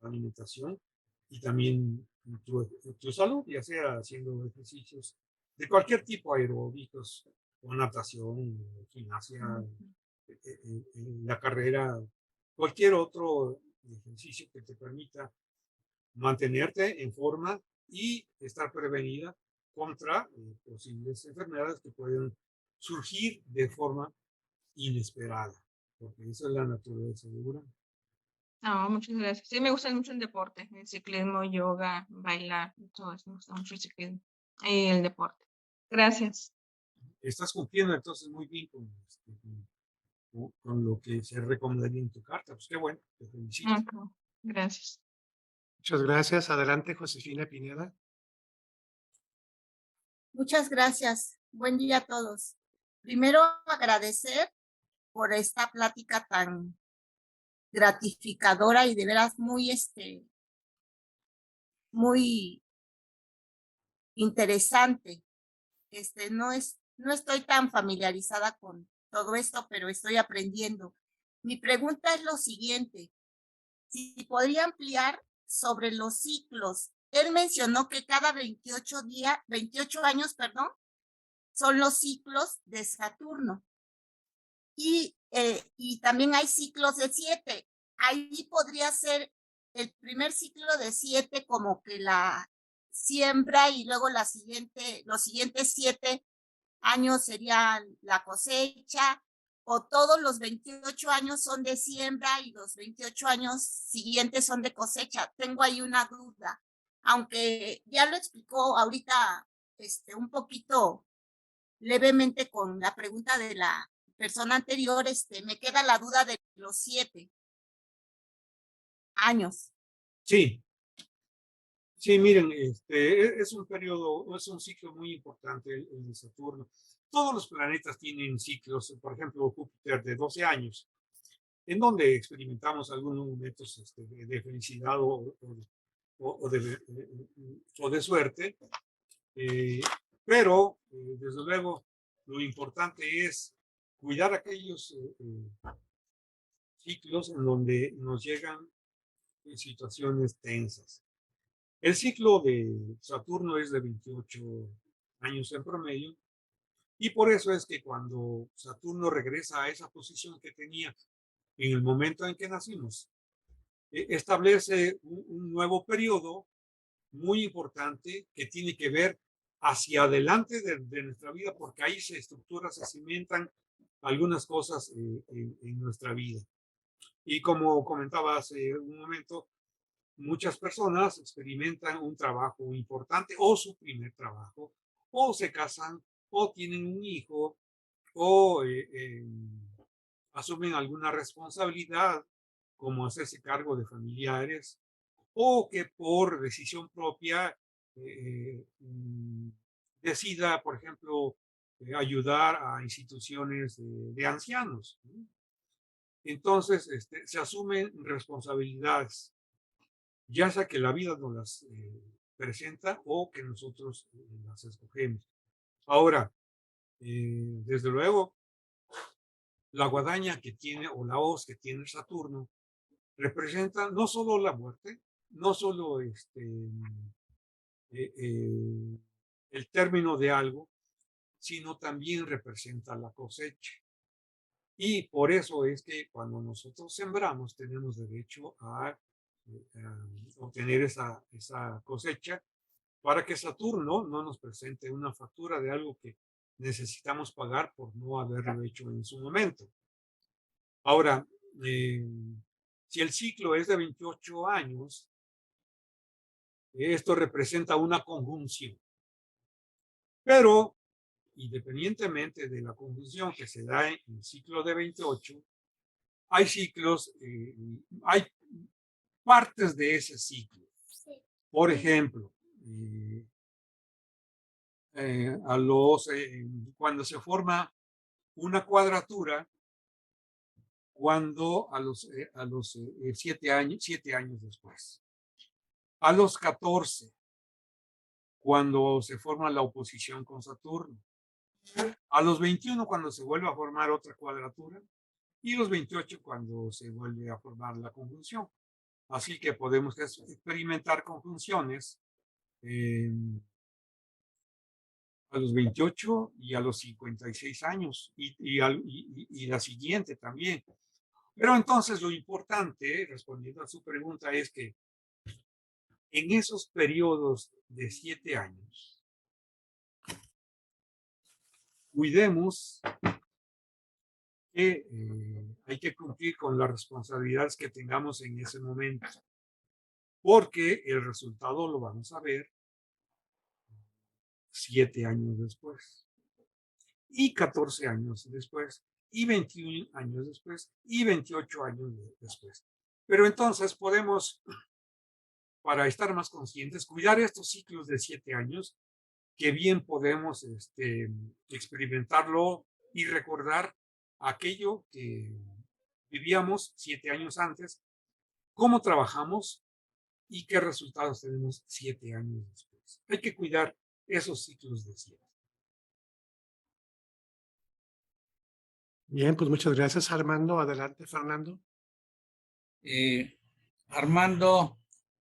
la alimentación y también tu salud, ya sea haciendo ejercicios de cualquier tipo, aeróbicos o natación, gimnasia, la carrera, cualquier otro ejercicio que te permita mantenerte en forma y estar prevenida contra posibles enfermedades que pueden surgir de forma inesperada, porque esa es la naturaleza de Urano. No, muchas gracias. Sí, me gusta mucho el deporte, el ciclismo, yoga, bailar, todo eso. Me gusta mucho el ciclismo y el deporte. Gracias. Estás cumpliendo entonces muy bien con lo que se recomendaría en tu carta. Pues qué bueno, te felicito. Ok, gracias. Muchas gracias. Adelante, Josefina Pineda. Muchas gracias. Buen día a todos. Primero, agradecer por esta plática tan gratificadora y de veras muy interesante. No estoy tan familiarizada con todo esto, pero estoy aprendiendo. Mi pregunta es lo siguiente: si podría ampliar sobre los ciclos. Él mencionó que cada 28 años, son los ciclos de Saturno. Y también hay ciclos de 7. Ahí podría ser el primer ciclo de 7 como que la siembra y luego los siguientes 7 años sería la cosecha, o todos los 28 años son de siembra y los 28 años siguientes son de cosecha. Tengo ahí una duda, aunque ya lo explicó ahorita un poquito levemente con la pregunta de la persona anterior. Me queda la duda de los 7 años. Sí, sí, miren, es un periodo, es un ciclo muy importante el de Saturno. Todos los planetas tienen ciclos, por ejemplo, Júpiter de 12 años, en donde experimentamos algunos momentos de felicidad o de suerte, pero desde luego lo importante es cuidar aquellos ciclos en donde nos llegan situaciones tensas. El ciclo de Saturno es de 28 años en promedio, y por eso es que cuando Saturno regresa a esa posición que tenía en el momento en que nacimos, establece un nuevo periodo muy importante que tiene que ver hacia adelante de nuestra vida, porque ahí se estructuran, se cimentan algunas cosas en nuestra vida. Y como comentaba hace un momento, muchas personas experimentan un trabajo importante o su primer trabajo, o se casan, o tienen un hijo, o asumen alguna responsabilidad, como hacerse cargo de familiares, o que por decisión propia decida, por ejemplo, ayudar a instituciones de ancianos. Entonces, se asumen responsabilidades, ya sea que la vida nos las presenta o que nosotros las escogemos. Ahora, desde luego, la guadaña que tiene, o la hoz que tiene Saturno, representa no solo la muerte, no solo el término de algo, sino también representa la cosecha. Y por eso es que cuando nosotros sembramos tenemos derecho a obtener esa cosecha, para que Saturno no nos presente una factura de algo que necesitamos pagar por no haberlo hecho en su momento. Ahora, si el ciclo es de 28 años, esto representa una conjunción. Pero, independientemente de la conjunción que se da en el ciclo de 28, hay ciclos, hay partes de ese ciclo. Por ejemplo, cuando se forma una cuadratura, cuando a los 7 años después. A los 14, cuando se forma la oposición con Saturno. A los 21, cuando se vuelve a formar otra cuadratura. Y los 28, cuando se vuelve a formar la conjunción. Así que podemos experimentar conjunciones a los 28 y a los 56 años. Y la siguiente también. Pero entonces lo importante, respondiendo a su pregunta, es que en esos periodos de 7 años, cuidemos que hay que cumplir con las responsabilidades que tengamos en ese momento, porque el resultado lo vamos a ver 7 años después, y 14 años después, y 21 años después, y 28 años después. Pero entonces podemos, para estar más conscientes, cuidar estos ciclos de 7 años, que bien podemos experimentarlo y recordar aquello que vivíamos 7 años antes, cómo trabajamos y qué resultados tenemos 7 años después. Hay que cuidar esos ciclos de 7. Bien, pues muchas gracias, Armando. Adelante, Fernando. Armando,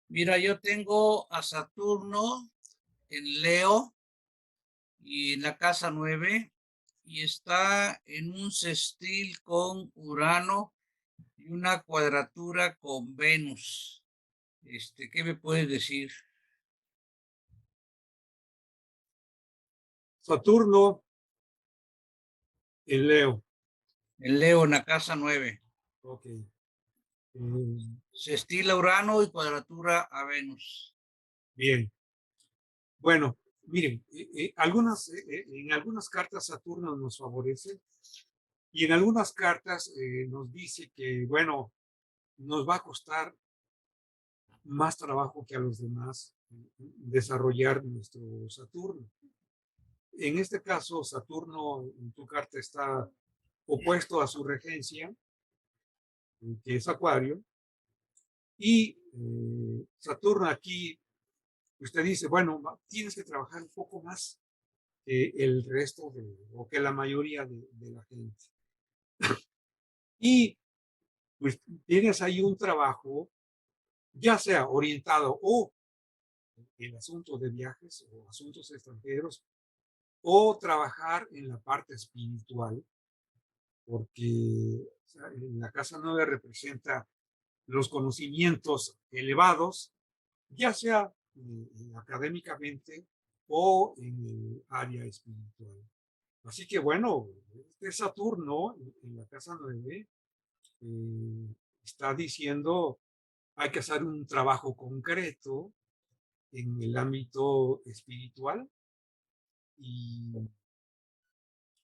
mira, yo tengo a Saturno en Leo y en la casa 9 y está en un sextil con Urano y una cuadratura con Venus. ¿Qué me puedes decir? Saturno en Leo. En Leo, en la casa 9. Ok. Sextil a Urano y cuadratura a Venus. Bien. Bueno, miren, en algunas cartas Saturno nos favorece y en algunas cartas nos dice que, bueno, nos va a costar más trabajo que a los demás desarrollar nuestro Saturno. En este caso, Saturno en tu carta está opuesto a su regencia, que es Acuario, y Saturno aquí, usted dice, bueno, tienes que trabajar un poco más que el resto o que la mayoría de la gente. Y pues tienes ahí un trabajo, ya sea orientado o en asuntos de viajes o asuntos extranjeros, o trabajar en la parte espiritual, porque o sea, en la casa 9 representa los conocimientos elevados, ya sea académicamente o en el área espiritual. Así que bueno, este Saturno en la casa 9 está diciendo hay que hacer un trabajo concreto en el ámbito espiritual y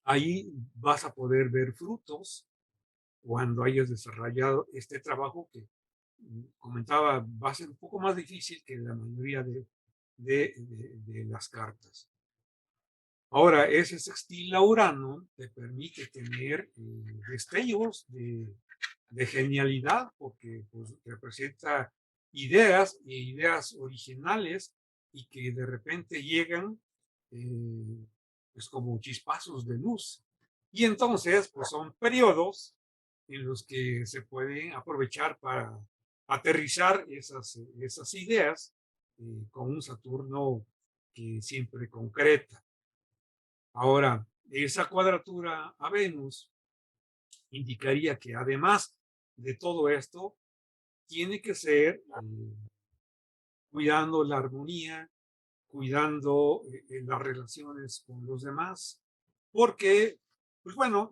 ahí vas a poder ver frutos cuando hayas desarrollado este trabajo que comentaba va a ser un poco más difícil que la mayoría de las cartas. Ahora, ese sextil a Urano te permite tener destellos de genialidad porque pues, representa ideas e ideas originales y que de repente llegan pues como chispazos de luz. Y entonces, pues son periodos en los que se pueden aprovechar para aterrizar esas ideas con un Saturno que siempre concreta. Ahora, esa cuadratura a Venus indicaría que además de todo esto, tiene que ser cuidando la armonía, cuidando las relaciones con los demás, porque, pues bueno,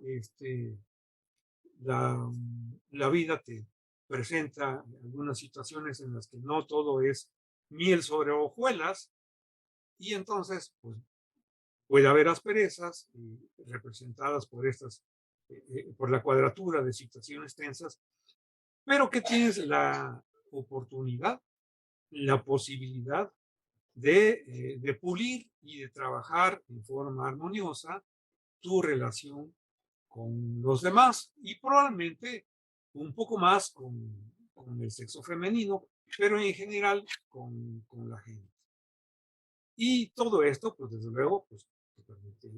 la vida te presenta algunas situaciones en las que no todo es miel sobre hojuelas, y entonces, pues, puede haber asperezas representadas por por la cuadratura de situaciones tensas, pero que tienes la oportunidad, la posibilidad de pulir y de trabajar en forma armoniosa tu relación con los demás y probablemente un poco más con el sexo femenino, pero en general con la gente. Y todo esto, pues desde luego, pues te permite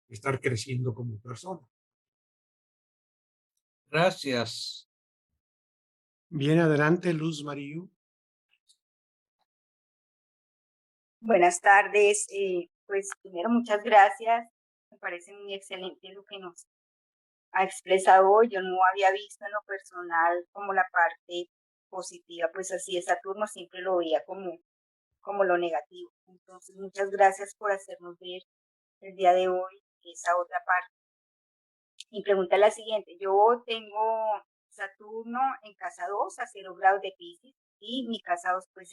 estar creciendo como persona. Gracias. Bien, adelante, Luz Maríu. Buenas tardes. Pues primero, muchas gracias. Me parece muy excelente lo que nos ha expresado hoy. Yo no había visto en lo personal como la parte positiva, pues así de Saturno, siempre lo veía como lo negativo. Entonces, muchas gracias por hacernos ver el día de hoy esa otra parte. Mi pregunta es la siguiente. Yo tengo Saturno en casa 2 a 0 grados de Piscis y mi casa 2 pues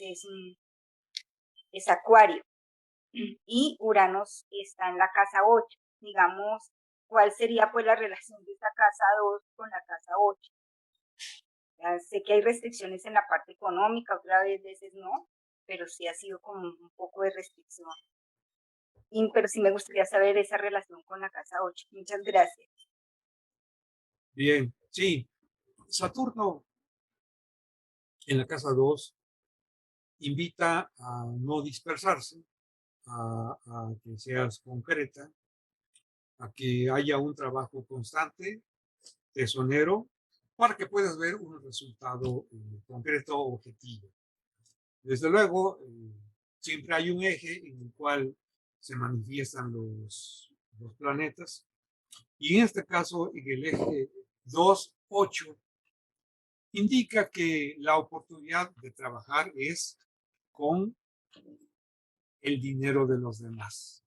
es Acuario. Y Urano está en la casa 8. Digamos, ¿cuál sería pues la relación de esta casa 2 con la casa 8? Ya sé que hay restricciones en la parte económica, otra veces no, pero sí ha sido como un poco de restricción. Pero sí me gustaría saber esa relación con la casa 8. Muchas gracias. Bien, sí, Saturno en la casa 2 invita a no dispersarse, a que seas concreta, a que haya un trabajo constante, tesonero, para que puedas ver un resultado concreto, objetivo. Desde luego, siempre hay un eje en el cual se manifiestan los planetas, y en este caso, en el eje 2-8, indica que la oportunidad de trabajar es con el dinero de los demás,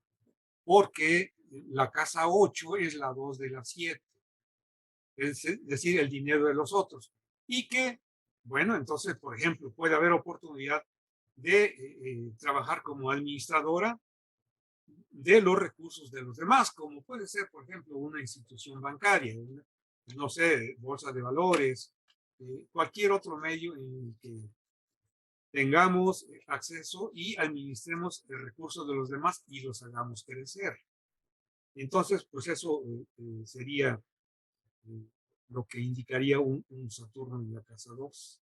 porque la casa 8 es la 2 de la 7, es decir, el dinero de los otros. Y que, bueno, entonces, por ejemplo, puede haber oportunidad de trabajar como administradora de los recursos de los demás, como puede ser, por ejemplo, una institución bancaria, no sé, bolsa de valores, cualquier otro medio en el que tengamos acceso y administremos el recurso de los demás y los hagamos crecer. Entonces, pues eso sería lo que indicaría un Saturno en la casa 2.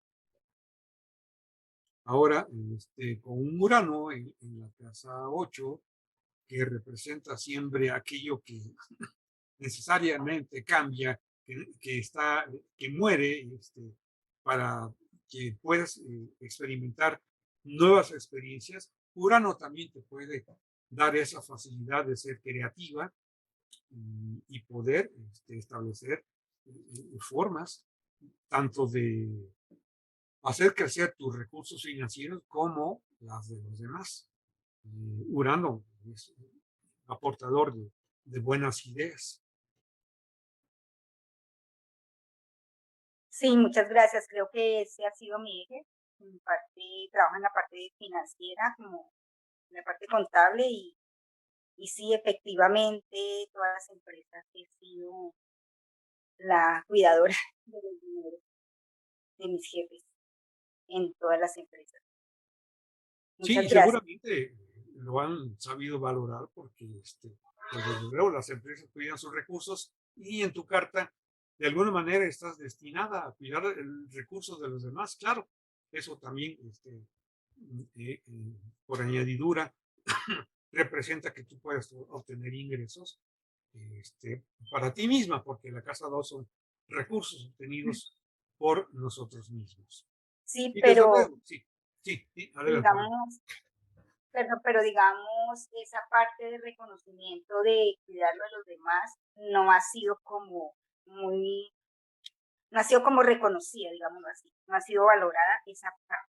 Ahora, con un Urano en la casa 8, que representa siempre aquello que necesariamente cambia, que muere, para que puedas experimentar nuevas experiencias. Urano también te puede dar esa facilidad de ser creativa y poder establecer formas tanto de hacer crecer tus recursos financieros como las de los demás. Urano es aportador de buenas ideas. Sí, muchas gracias. Creo que ese ha sido mi eje. Mi parte, trabajo en la parte financiera, como en la parte contable y sí, efectivamente, todas las empresas he sido la cuidadora de los dineros de mis jefes en todas las empresas. Sí, Muchas y gracias. seguramente lo han sabido valorar porque pues desde luego las empresas cuidan sus recursos y en tu carta de alguna manera estás destinada a cuidar el recurso de los demás. Claro, eso también por añadidura representa que tú puedes obtener ingresos para ti misma, porque la casa 2 son recursos obtenidos por nosotros mismos. Sí, Y desde pero luego, sí, adelante. digamos, pero digamos, esa parte de reconocimiento de cuidarlo de los demás no ha sido como muy, no ha sido como reconocida, digámoslo así, no ha sido valorada esa parte.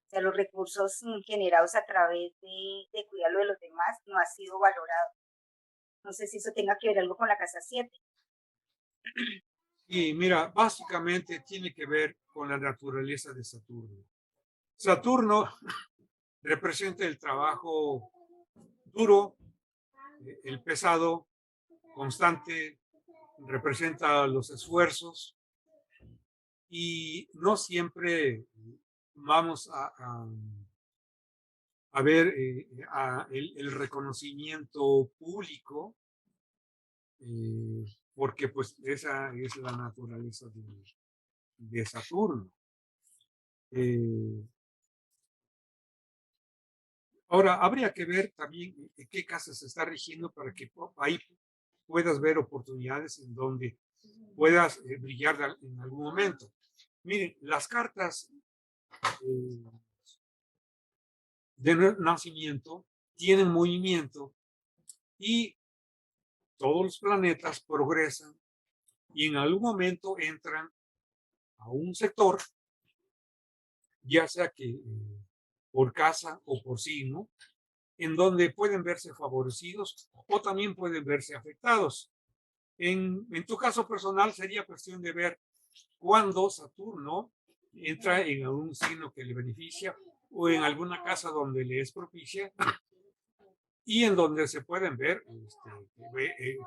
O sea, los recursos generados a través de cuidarlo de los demás no ha sido valorado. No sé si eso tenga que ver algo con la casa 7. Y mira, básicamente tiene que ver con la naturaleza de Saturno. Saturno representa el trabajo duro, el pesado, constante, representa los esfuerzos, y no siempre vamos a ver el reconocimiento público, porque pues esa es la naturaleza de Saturno. Ahora, habría que ver también qué casa se está rigiendo para que ahí puedas ver oportunidades en donde puedas brillar en algún momento. Miren, las cartas de nacimiento tienen movimiento y todos los planetas progresan y en algún momento entran a un sector, ya sea que por casa o por signo, en donde pueden verse favorecidos o también pueden verse afectados. En tu caso personal sería cuestión de ver cuándo Saturno entra en algún signo que le beneficia o en alguna casa donde le es propicia y en donde se pueden ver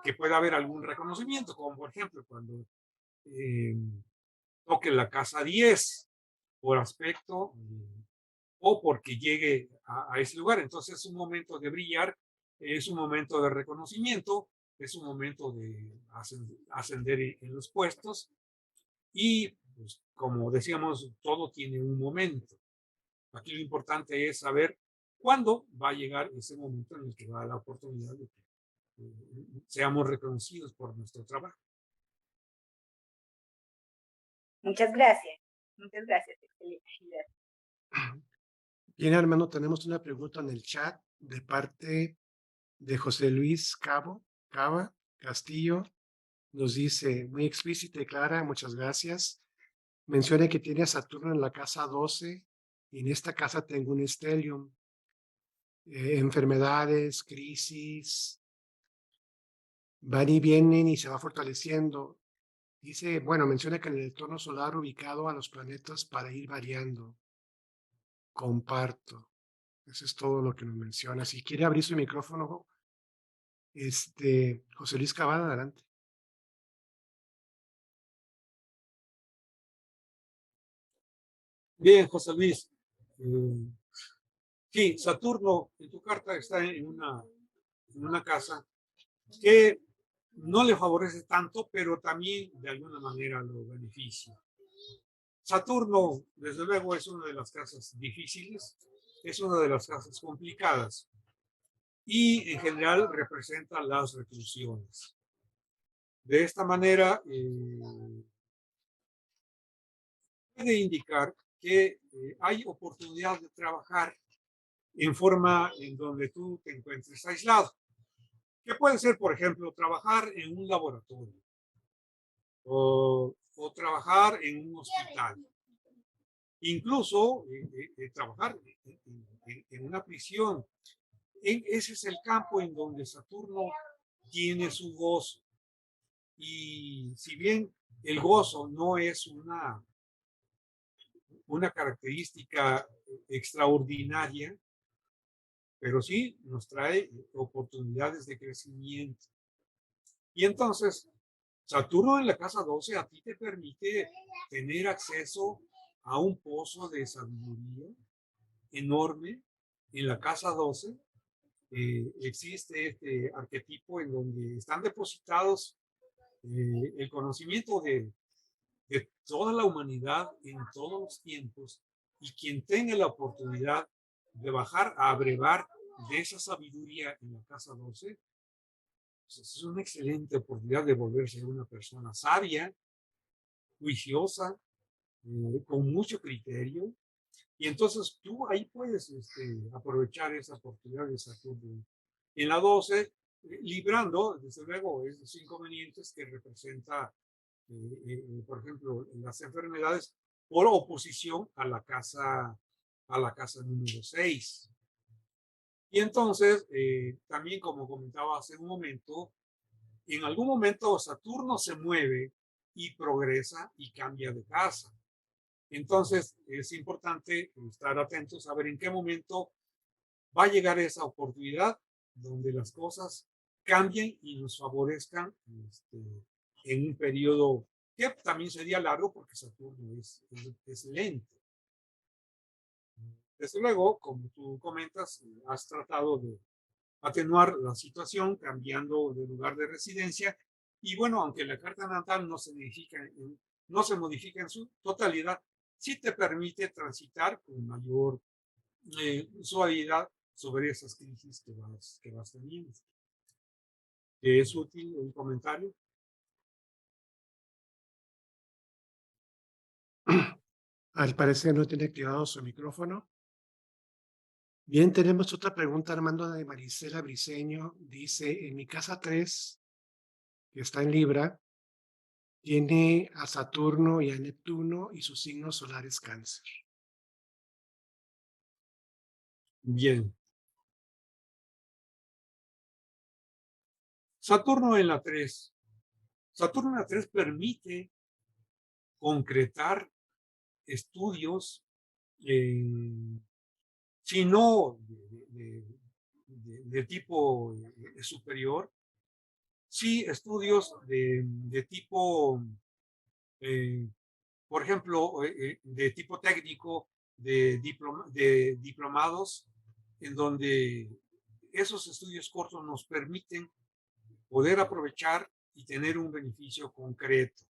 que pueda haber algún reconocimiento, como por ejemplo cuando toque la casa 10 por aspecto o porque llegue a ese lugar. Entonces es un momento de brillar, es un momento de reconocimiento, es un momento de ascender en los puestos y, pues, como decíamos, todo tiene un momento. Aquí lo importante es saber cuándo va a llegar ese momento en el que va la oportunidad de que seamos reconocidos por nuestro trabajo. Muchas gracias. Muchas gracias. Excelente. Bien, hermano, tenemos una pregunta en el chat de parte de José Luis Cava Castillo. Nos dice, muy explícita y clara, muchas gracias. Menciona que tiene a Saturno en la casa 12 y en esta casa tengo un stellium. Enfermedades, crisis, van y vienen y se va fortaleciendo. Dice, bueno, menciona que en el entorno solar ubicado a los planetas para ir variando. Comparto. Eso es todo lo que nos menciona. Si quiere abrir su micrófono, José Luis Cavada, adelante. Bien, José Luis. Sí, Saturno en tu carta está en una casa que no le favorece tanto, pero también de alguna manera lo beneficia. Saturno, desde luego, es una de las casas difíciles, es una de las casas complicadas y en general representa las reclusiones. De esta manera, puede indicar que hay oportunidad de trabajar en forma en donde tú te encuentres aislado. Que puede ser, por ejemplo, trabajar en un laboratorio o trabajar en un hospital. Incluso trabajar en una prisión. Ese es el campo en donde Saturno tiene su gozo. Y si bien el gozo no es una característica extraordinaria, pero sí nos trae oportunidades de crecimiento. Y entonces, Saturno en la casa 12 a ti te permite tener acceso a un pozo de sabiduría enorme. En la casa 12 existe este arquetipo en donde están depositados el conocimiento de toda la humanidad en todos los tiempos, y quien tenga la oportunidad de bajar a abrevar de esa sabiduría en la casa 12, pues es una excelente oportunidad de volverse una persona sabia, juiciosa, con mucho criterio, y entonces tú ahí puedes aprovechar esa oportunidad de Saturno en la 12, librando, desde luego, esos inconvenientes que representa, por ejemplo, las enfermedades por oposición a la casa número 6. Y entonces, también como comentaba hace un momento, en algún momento Saturno se mueve y progresa y cambia de casa. Entonces, es importante estar atentos a ver en qué momento va a llegar esa oportunidad donde las cosas cambien y nos favorezcan en un periodo que también sería largo porque Saturno es lento. Desde luego, como tú comentas, has tratado de atenuar la situación cambiando de lugar de residencia y bueno, aunque la carta natal no se modifica en su totalidad, sí te permite transitar con mayor suavidad sobre esas crisis que vas teniendo. ¿Es útil un comentario? Al parecer no tiene activado su micrófono. Bien, tenemos otra pregunta, Armando, de Marisela Briceño. Dice, en mi casa 3, que está en Libra, tiene a Saturno y a Neptuno y su signo solar es Cáncer. Bien. Saturno en la 3. Saturno en la 3 permite concretar estudios, si no de tipo superior, sí estudios de tipo, por ejemplo, de tipo técnico, de diplomados, en donde esos estudios cortos nos permiten poder aprovechar y tener un beneficio concreto.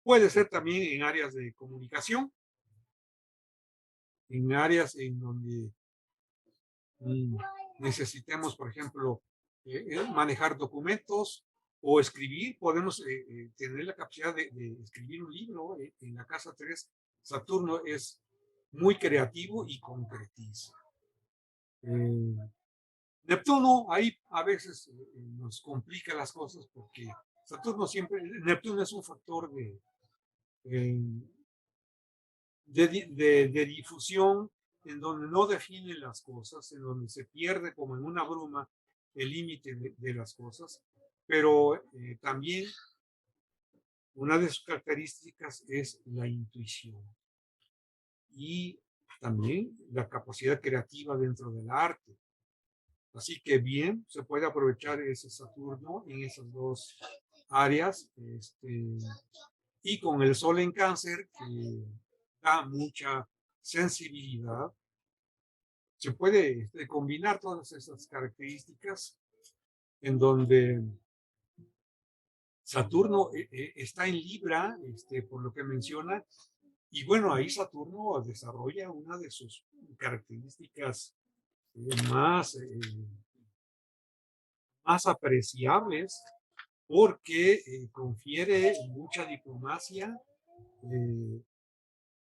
Puede ser también en áreas de comunicación, en áreas en donde necesitemos, por ejemplo, manejar documentos o escribir. Podemos tener la capacidad de escribir un libro. En la casa 3, Saturno es muy creativo y concretiza. Neptuno ahí a veces nos complica las cosas porque Neptuno es un factor de difusión en donde no define las cosas, en donde se pierde como en una bruma el límite de las cosas, pero también una de sus características es la intuición y también la capacidad creativa dentro del arte. Así que bien, se puede aprovechar ese Saturno en esas dos áreas, y con el Sol en Cáncer, que da mucha sensibilidad, se puede combinar todas esas características en donde Saturno está en Libra, por lo que menciona, y bueno, ahí Saturno desarrolla una de sus características más apreciables, porque confiere mucha diplomacia,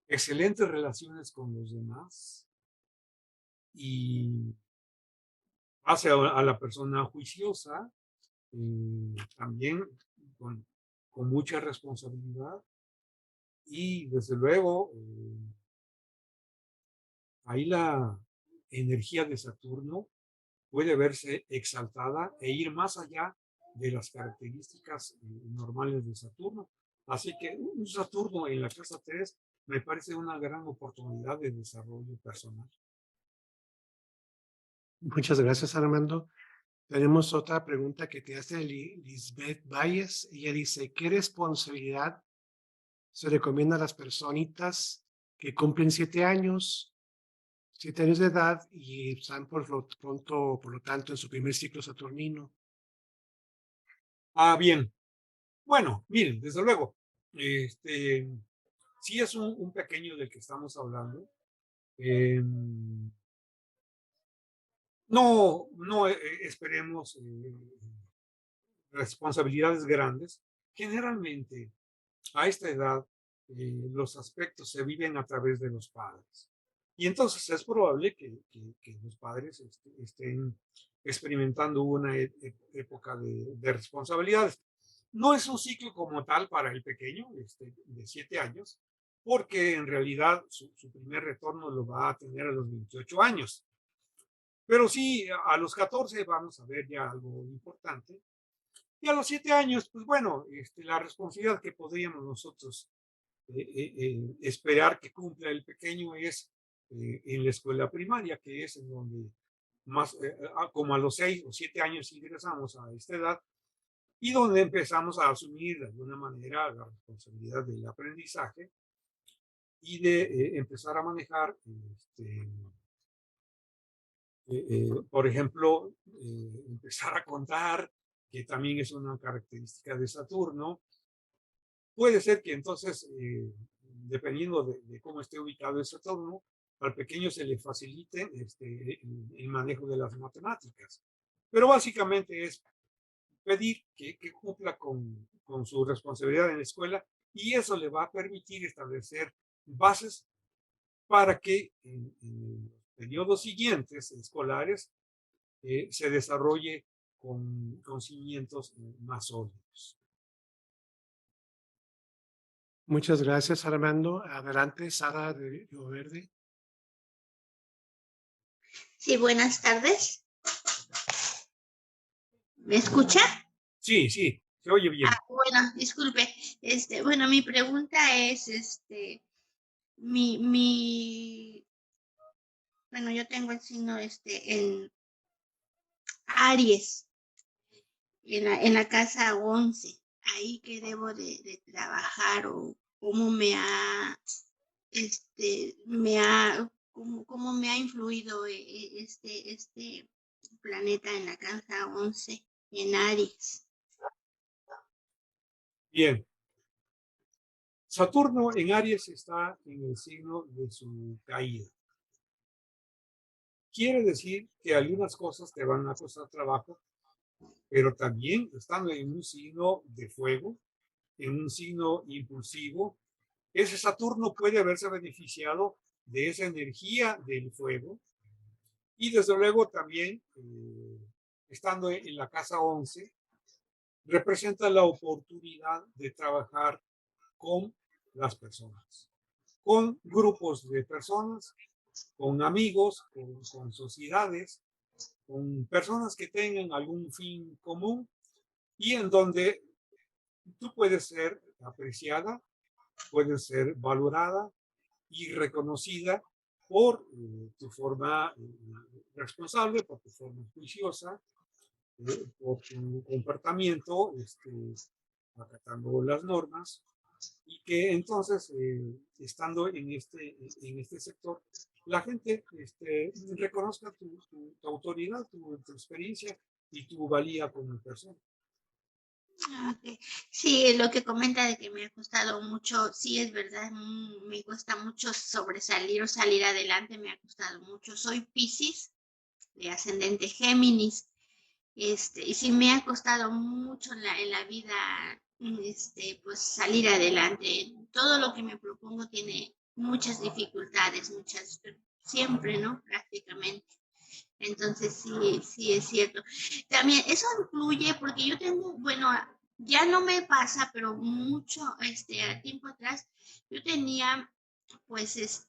excelentes relaciones con los demás y hace a la persona juiciosa, también con mucha responsabilidad y desde luego ahí la energía de Saturno puede verse exaltada e ir más allá de las características normales de Saturno. Así que un Saturno en la casa 3 me parece una gran oportunidad de desarrollo personal. Muchas gracias, Armando. Tenemos otra pregunta que te hace Lisbeth Valles. Ella dice, ¿qué responsabilidad se recomienda a las personitas que cumplen 7 años de edad y están por lo tanto, en su primer ciclo saturnino? Bien. Bueno, miren, desde luego, si es un pequeño del que estamos hablando, no esperemos responsabilidades grandes. Generalmente, a esta edad, los aspectos se viven a través de los padres. Y entonces es probable que los padres estén experimentando una época de responsabilidades. No es un ciclo como tal para el pequeño de 7 años, porque en realidad su primer retorno lo va a tener a los 28 años. Pero sí, a los 14 vamos a ver ya algo importante. Y a los 7 años, pues bueno, la responsabilidad que podríamos nosotros esperar que cumpla el pequeño es en la escuela primaria, que es en donde más, como a los 6 o 7 años ingresamos a esta edad, y donde empezamos a asumir de alguna manera la responsabilidad del aprendizaje y de empezar a manejar, por ejemplo, empezar a contar, que también es una característica de Saturno. Puede ser que entonces, dependiendo de cómo esté ubicado el Saturno, al pequeño se le facilite el manejo de las matemáticas. Pero básicamente es pedir que cumpla con su responsabilidad en la escuela, y eso le va a permitir establecer bases para que en los periodos siguientes escolares se desarrolle con cimientos más sólidos. Muchas gracias, Armando. Adelante, Sara de Río Verde. Sí, buenas tardes. ¿Me escucha? Sí, sí, se oye bien. Bueno, disculpe. Bueno, mi pregunta es, bueno, yo tengo el signo, en Aries, en la casa 11. Ahí que debo de trabajar o cómo cómo me ha influido este planeta en la casa 11 en Aries. Bien. Saturno en Aries está en el signo de su caída. Quiere decir que algunas cosas te van a costar trabajo, pero también estando en un signo de fuego, en un signo impulsivo, ese Saturno puede haberse beneficiado de esa energía del fuego, y desde luego también, estando en la casa 11, representa la oportunidad de trabajar con las personas, con grupos de personas, con amigos, con sociedades, con personas que tengan algún fin común, y en donde tú puedes ser apreciada, puedes ser valorada y reconocida por tu forma responsable, por tu forma juiciosa, por tu comportamiento, acatando las normas, y que entonces, estando en este sector, la gente reconozca tu autoridad, tu experiencia y tu valía como persona. Okay. Sí, lo que comenta de que me ha costado mucho, sí es verdad, me cuesta mucho sobresalir o salir adelante, me ha costado mucho. Soy Piscis, de ascendente Géminis, y sí me ha costado mucho en la vida, pues salir adelante. Todo lo que me propongo tiene muchas dificultades, siempre, ¿no? Prácticamente. Entonces, sí es cierto. También eso influye porque yo tengo, bueno, ya no me pasa, pero mucho, a tiempo atrás, yo tenía, pues,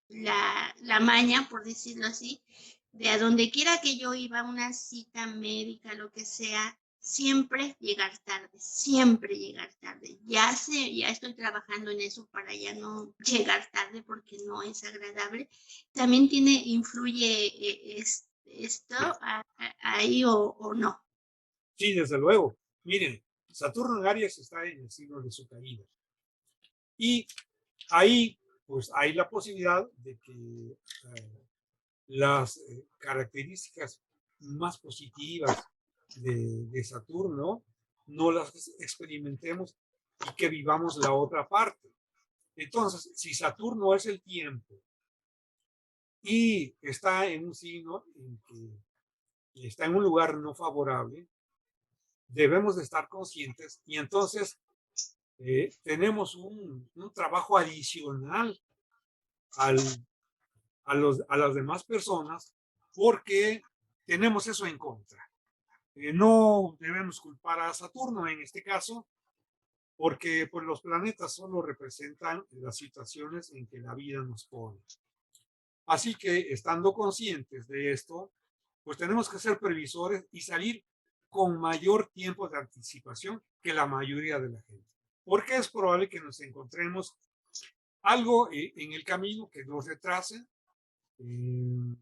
la maña, por decirlo así, de a donde quiera que yo iba, una cita médica, lo que sea, siempre llegar tarde. Ya estoy trabajando en eso para ya no llegar tarde porque no es agradable. También influye esto ahí o no. Sí, desde luego. Miren, Saturno en Aries está en el signo de su caída. Y ahí, pues, hay la posibilidad de que las características más positivas de Saturno no las experimentemos y que vivamos la otra parte. Entonces, si Saturno es el tiempo y está en un signo en que está en un lugar no favorable, debemos de estar conscientes, y entonces tenemos un trabajo adicional a las demás personas, porque tenemos eso en contra. No debemos culpar a Saturno en este caso, porque pues, los planetas solo representan las situaciones en que la vida nos pone. Así que, estando conscientes de esto, pues tenemos que ser previsores y salir con mayor tiempo de anticipación que la mayoría de la gente. Porque es probable que nos encontremos algo en el camino que nos retrase, y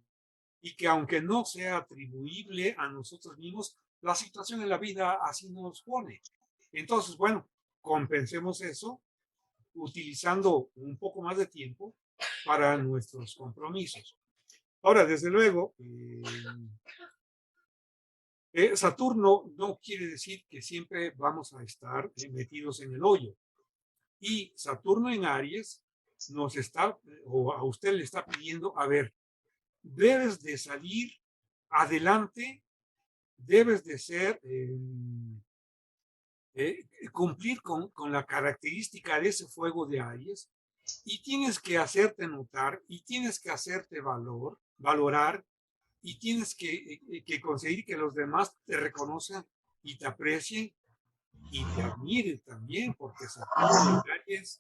que, aunque no sea atribuible a nosotros mismos, la situación en la vida así nos pone. Entonces, bueno, compensemos eso utilizando un poco más de tiempo para nuestros compromisos. Ahora, desde luego, Saturno no quiere decir que siempre vamos a estar metidos en el hoyo. Y Saturno en Aries nos está, o a usted le está pidiendo, a ver, debes de salir adelante, debes de ser, cumplir con la característica de ese fuego de Aries y tienes que hacerte notar y tienes que hacerte valorar y tienes que conseguir que los demás te reconozcan y te aprecien y te admiren también, porque Saturno en Aries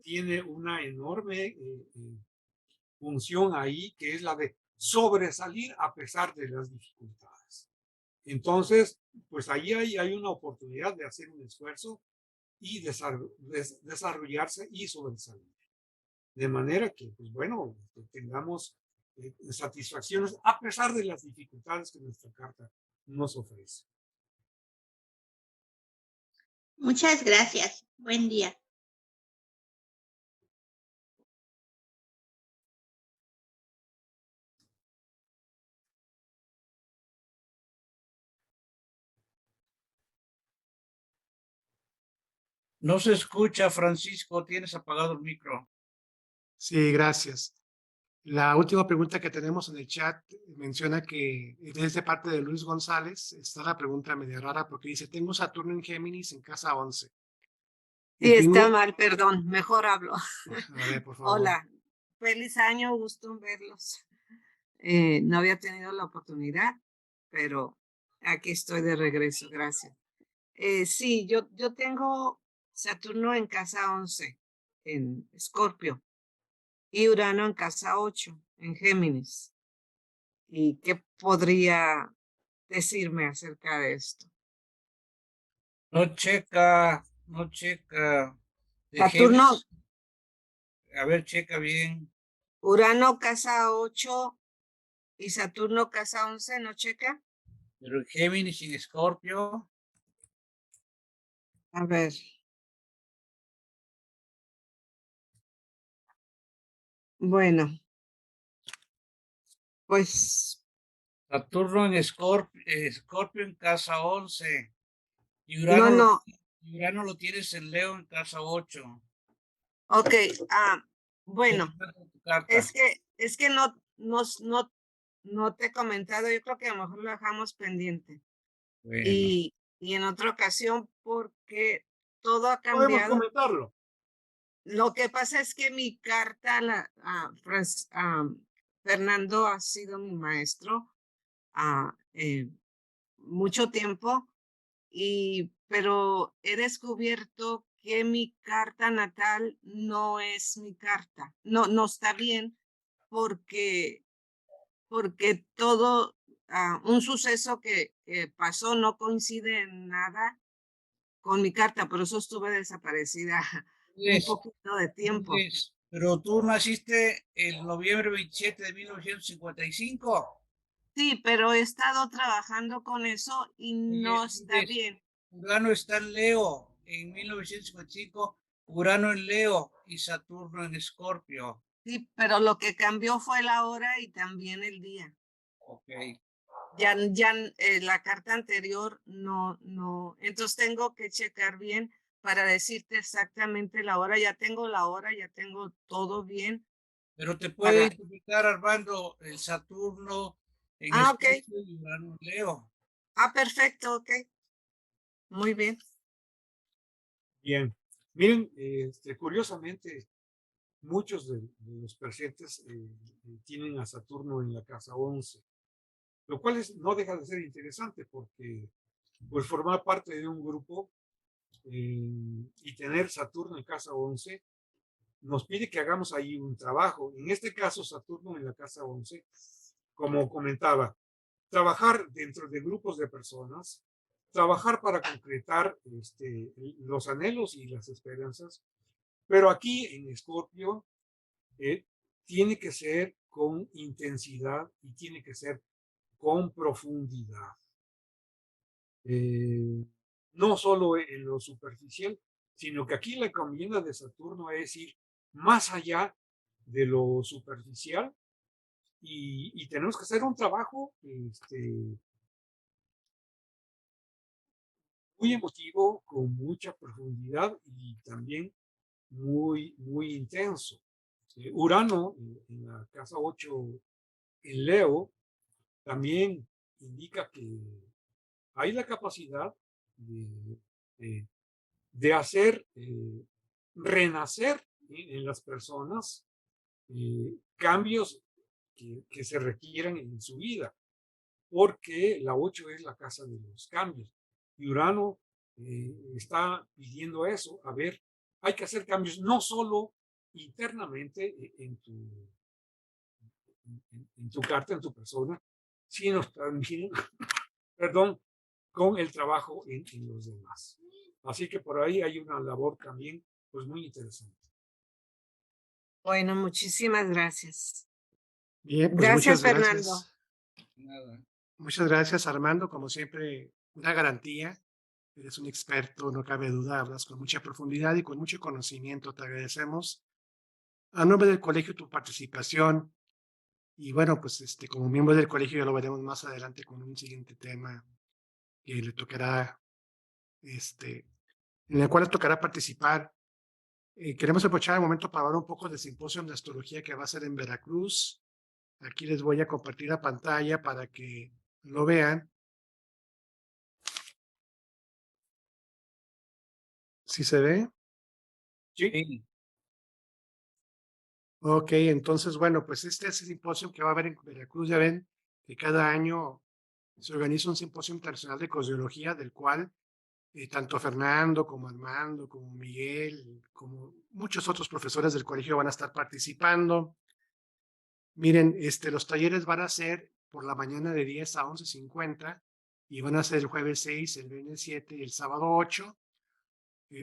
tiene una enorme función ahí, que es la de sobresalir a pesar de las dificultades. Entonces, pues ahí hay una oportunidad de hacer un esfuerzo y desarrollarse y sobresalir. De manera que, pues bueno, tengamos satisfacciones a pesar de las dificultades que nuestra carta nos ofrece. Muchas gracias. Buen día. No se escucha, Francisco, tienes apagado el micro. Sí, gracias. La última pregunta que tenemos en el chat menciona que desde parte de Luis González está la pregunta media rara porque dice, tengo Saturno en Géminis en casa 11. Sí, está mal, perdón, mejor hablo. A ver, por favor. Hola, feliz año, gusto en verlos. No había tenido la oportunidad, pero aquí estoy de regreso, gracias. Sí, yo tengo Saturno en casa 11, en Escorpio, y Urano en casa 8, en Géminis. ¿Y qué podría decirme acerca de esto? No checa. De Saturno, Géminis. A ver, checa bien. Urano casa 8 y Saturno casa 11, ¿no checa? Pero en Géminis y en Escorpio. A ver. Bueno, pues Saturno en Escorpio en casa 11. Y no. Urano lo tienes en Leo en casa 8. Ok, bueno, Tu carta. es que no te he comentado, yo creo que a lo mejor lo dejamos pendiente. Bueno. Y en otra ocasión, porque todo ha Podemos cambiado. comentarlo. Lo que pasa es que mi carta, Fernando ha sido mi maestro mucho tiempo, pero he descubierto que mi carta natal no es mi carta. No está bien porque todo, un suceso que pasó no coincide en nada con mi carta, por eso estuve desaparecida un poquito de tiempo. Pero tú naciste el noviembre 27 de 1955. Sí, pero he estado trabajando con eso y no está bien. Urano está en Leo en 1955, Urano en Leo y Saturno en Escorpio. Sí, pero lo que cambió fue la hora y también el día. Ok. Ya la carta anterior no. Entonces tengo que checar bien para decirte exactamente la hora. Ya tengo la hora, ya tengo todo bien. Pero te puede identificar, Armando, el Saturno en Escorpio y Urano en Leo. Perfecto, ok. Muy bien. Bien. Miren, curiosamente, muchos de los presentes tienen a Saturno en la casa 11, lo cual no deja de ser interesante porque pues formar parte de un grupo y tener Saturno en casa 11 nos pide que hagamos ahí un trabajo. En este caso, Saturno en la casa 11, como comentaba, trabajar dentro de grupos de personas, trabajar para concretar los anhelos y las esperanzas, pero aquí en Escorpio tiene que ser con intensidad y tiene que ser con profundidad. no solo en lo superficial, sino que aquí la encomienda de Saturno es ir más allá de lo superficial y tenemos que hacer un trabajo muy emotivo, con mucha profundidad y también muy intenso. Urano en la casa 8 en Leo también indica que hay la capacidad de hacer renacer en las personas cambios que se requieran en su vida, porque la 8 es la casa de los cambios. Y Urano está pidiendo eso. A ver, hay que hacer cambios no solo internamente en tu carta, en tu persona, sino también, perdón, con el trabajo en los demás. Así que por ahí hay una labor también, pues muy interesante. Bueno, muchísimas gracias. Bien, pues Gracias, muchas Fernando. gracias. Nada. Muchas gracias, Armando. Como siempre, una garantía. Eres un experto, no cabe duda. Hablas con mucha profundidad y con mucho conocimiento. Te agradecemos. A nombre del colegio, tu participación. Y bueno, pues como miembro del colegio ya lo veremos más adelante con un siguiente tema que le tocará, en el cual le tocará participar. Queremos aprovechar el momento para hablar un poco del simposio de astrología que va a ser en Veracruz. Aquí les voy a compartir la pantalla para que lo vean. ¿Sí se ve? Sí. Ok, entonces, bueno, pues este es el simposio que va a haber en Veracruz. Ya ven que cada año se organiza un simposio internacional de cosmología, del cual tanto Fernando como Armando, como Miguel, como muchos otros profesores del colegio van a estar participando. Miren, los talleres van a ser por la mañana de 10 a 11:50 y van a ser el jueves 6, el viernes 7 y el sábado 8.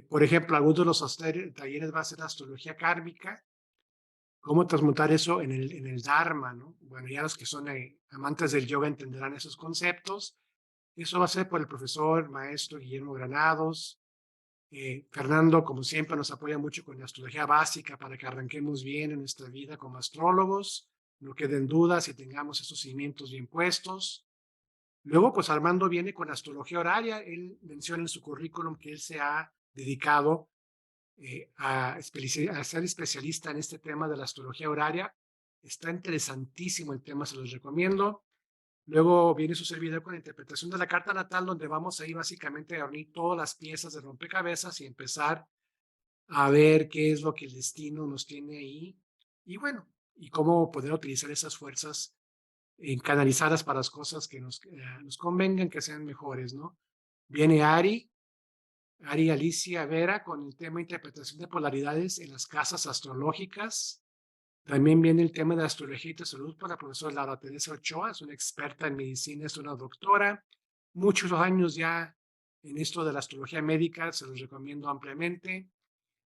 Por ejemplo, algunos de los talleres va a ser astrología kármica, cómo transmutar eso en el Dharma, ¿no? Bueno, ya los que son amantes del yoga entenderán esos conceptos. Eso va a ser por el profesor, maestro Guillermo Granados. Fernando, como siempre, nos apoya mucho con la astrología básica para que arranquemos bien en nuestra vida como astrólogos, no queden dudas y tengamos esos cimientos bien puestos. Luego, pues Armando viene con astrología horaria. Él menciona en su currículum que él se ha dedicado a ser especialista en este tema de la astrología horaria. Está interesantísimo el tema, se los recomiendo. Luego viene su servidor con la interpretación de la carta natal, donde vamos a ir básicamente a unir todas las piezas de rompecabezas y empezar a ver qué es lo que el destino nos tiene ahí. Y bueno, y cómo poder utilizar esas fuerzas canalizadas para las cosas que nos convengan, que sean mejores, ¿no? Viene Ari Alicia Vera con el tema interpretación de polaridades en las casas astrológicas. También viene el tema de astrología y de salud por la profesora Laura Teresa Ochoa, es una experta en medicina, es una doctora, muchos años ya en esto de la astrología médica, se los recomiendo ampliamente.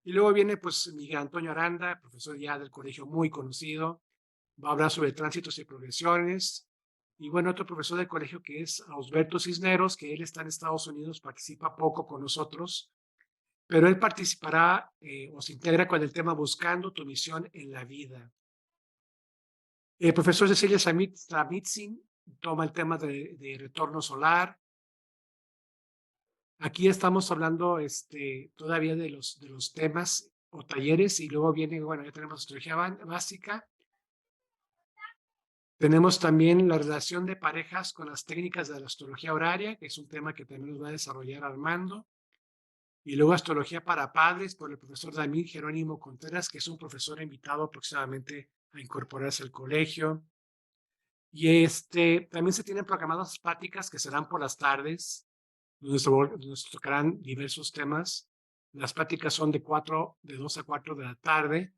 Y luego viene pues Miguel Antonio Aranda, profesor ya del colegio muy conocido, va a hablar sobre tránsitos y progresiones. Y bueno, otro profesor del colegio que es Osberto Cisneros, que él está en Estados Unidos, participa poco con nosotros, pero él participará o se integra con el tema Buscando tu misión en la vida. El profesor Cecilia Samitzin toma el tema de retorno solar. Aquí estamos hablando todavía de los temas o talleres y luego viene, bueno, ya tenemos astrología básica. Tenemos también la relación de parejas con las técnicas de la astrología horaria, que es un tema que también nos va a desarrollar Armando. Y luego astrología para padres por el profesor Damir Jerónimo Contreras, que es un profesor invitado próximamente a incorporarse al colegio. Y también se tienen programadas prácticas que serán por las tardes, donde nos tocarán diversos temas. Las prácticas son de 2 a 4 de la tarde.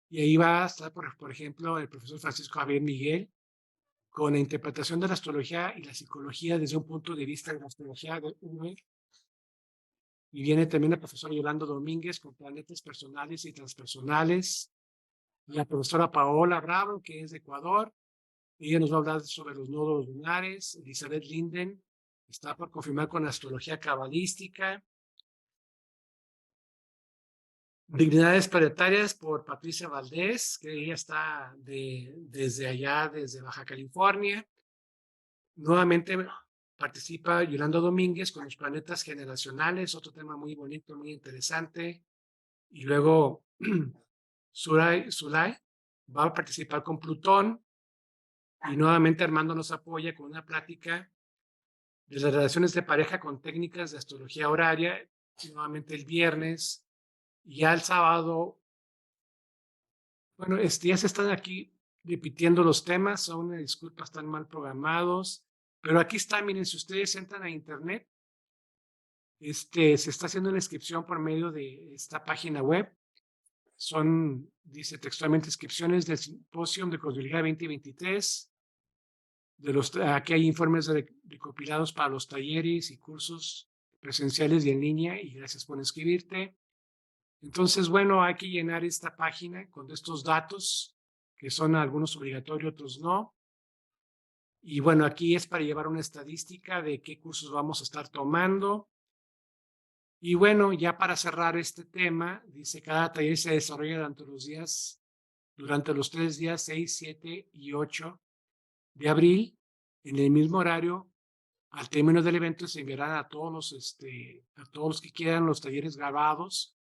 Y ahí va a estar, por ejemplo, el profesor Francisco Javier Miguel, con la interpretación de la astrología y la psicología desde un punto de vista de la astrología de V. Y viene también el profesor Yolando Domínguez con planetas personales y transpersonales. La profesora Paola Bravo, que es de Ecuador. Ella nos va a hablar sobre los nodos lunares. Elizabeth Linden Está por confirmar con astrología cabalística. Dignidades planetarias por Patricia Valdés, que ella está desde allá, desde Baja California. Nuevamente participa Yolanda Domínguez con los planetas generacionales, otro tema muy bonito, muy interesante. Y luego Zulay va a participar con Plutón. Y nuevamente Armando nos apoya con una plática de las relaciones de pareja con técnicas de astrología horaria. Y nuevamente el viernes. Y ya el sábado, bueno, ya se están aquí repitiendo los temas, son una disculpa, están mal programados, pero aquí está, miren, si ustedes entran a internet, se está haciendo una inscripción por medio de esta página web, dice textualmente, inscripciones del Simposio de Cosmología 2023, aquí hay informes recopilados para los talleres y cursos presenciales y en línea, y gracias por inscribirte. Entonces, bueno, hay que llenar esta página con estos datos, que son algunos obligatorios, otros no. Y bueno, aquí es para llevar una estadística de qué cursos vamos a estar tomando. Y bueno, ya para cerrar este tema, dice, cada taller se desarrolla durante los 3 días, 6, 7 y 8 de abril, en el mismo horario. Al término del evento se enviarán a todos los que quieran los talleres grabados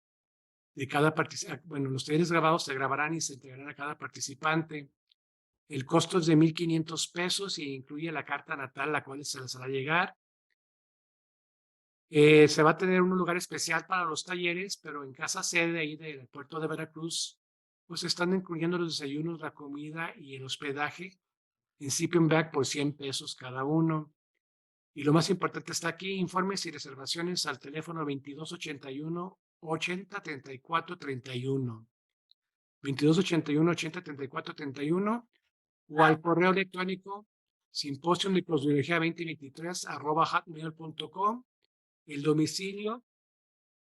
de cada participante. Bueno, los talleres grabados se grabarán y se entregarán a cada participante. El costo es de 1,500 pesos y incluye la carta natal, la cual se les hará llegar. Se va a tener un lugar especial para los talleres, pero en casa sede ahí del puerto de Veracruz, pues están incluyendo los desayunos, la comida y el hospedaje en Sleeping Bag por 100 pesos cada uno. Y lo más importante está aquí, informes y reservaciones al teléfono 2281 80 34 31. 2281 80 34 31 o al correo electrónico simposiumdecosmología2023@hotmail.com. El domicilio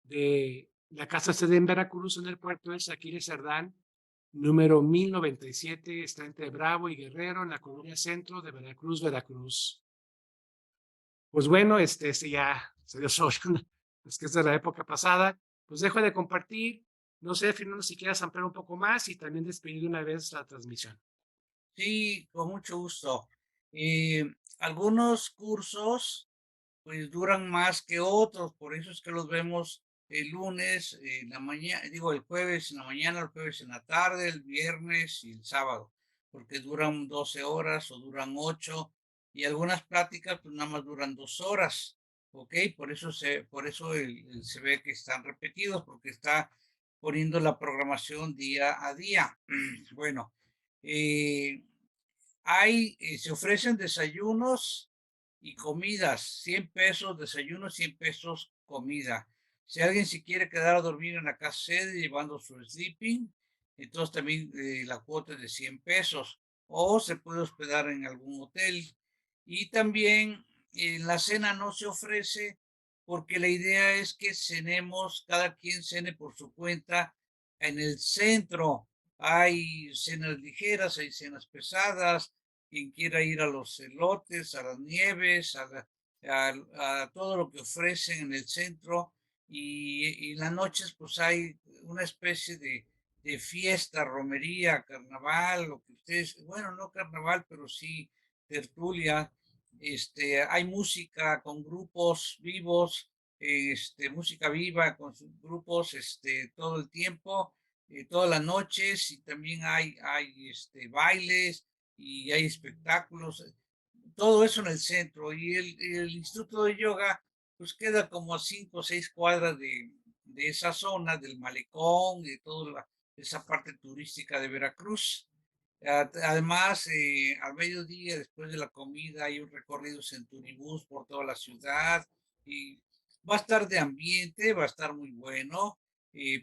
de la casa sede en Veracruz, en el puerto, es Aquiles Cerdán, número 1097, está entre Bravo y Guerrero, en la colonia centro de Veracruz, Veracruz. Pues bueno, ya se dio sobre, es que es de la época pasada. Pues dejo de compartir. No sé, Fernando, si quieres ampliar un poco más y también despedir de una vez la transmisión. Sí, con mucho gusto. Algunos cursos pues duran más que otros, por eso es que los vemos el lunes en la mañana, digo el jueves en la mañana, el jueves en la tarde, el viernes y el sábado, porque duran 12 horas o duran 8 y algunas pláticas pues nada más duran 2 horas, ¿ok? Por eso se ve que están repetidos, porque está poniendo la programación día a día. Bueno, se ofrecen desayunos y comidas, 100 pesos desayuno, 100 pesos comida. Si alguien se quiere quedar a dormir en la casa sede llevando su sleeping, entonces también la cuota es de 100 pesos. O se puede hospedar en algún hotel. Y también la cena no se ofrece porque la idea es que cenemos, cada quien cene por su cuenta en el centro. Hay cenas ligeras, hay cenas pesadas. Quien quiera ir a los elotes, a las nieves, a todo lo que ofrecen en el centro. Y en las noches pues hay una especie de fiesta, romería, carnaval, lo que ustedes, bueno, no carnaval, pero sí tertulia. Hay música con grupos vivos, música viva con sus grupos, todo el tiempo, todas las noches, y también hay bailes y hay espectáculos, todo eso en el centro. Y el Instituto de Yoga pues queda como a 5 o 6 cuadras de esa zona, del malecón, de toda esa parte turística de Veracruz. Además, al mediodía, después de la comida, hay un recorrido en turibús por toda la ciudad y va a estar de ambiente, va a estar muy bueno.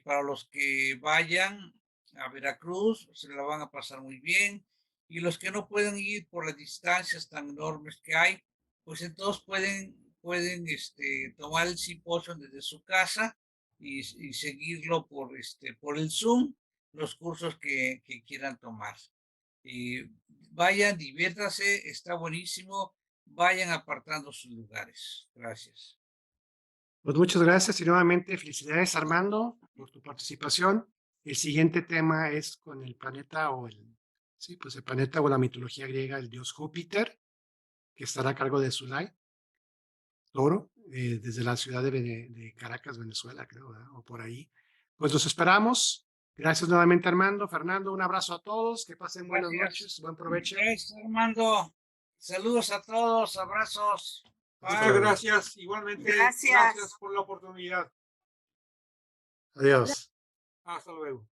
Para los que vayan a Veracruz, se la van a pasar muy bien. Y los que no pueden ir por las distancias tan enormes que hay, pues entonces pueden tomar el simposio desde su casa y seguirlo por el Zoom, los cursos que quieran tomar. Vayan, diviértanse, está buenísimo. vayan apartando sus lugares. Gracias. Pues muchas gracias y nuevamente felicidades, Armando, por tu participación. El siguiente tema es con el planeta sí, pues el planeta o la mitología griega, el dios Júpiter, que estará a cargo de Zulay Toro, desde la ciudad de Caracas, Venezuela, creo, ¿verdad? O por ahí. Pues los esperamos. Gracias nuevamente, Armando. Fernando, un abrazo a todos. Que pasen buenas noches. Buen provecho. Gracias, Armando. Saludos a todos. Abrazos. Muchas gracias. Igualmente, Gracias. gracias por la oportunidad. Adiós. Hasta luego.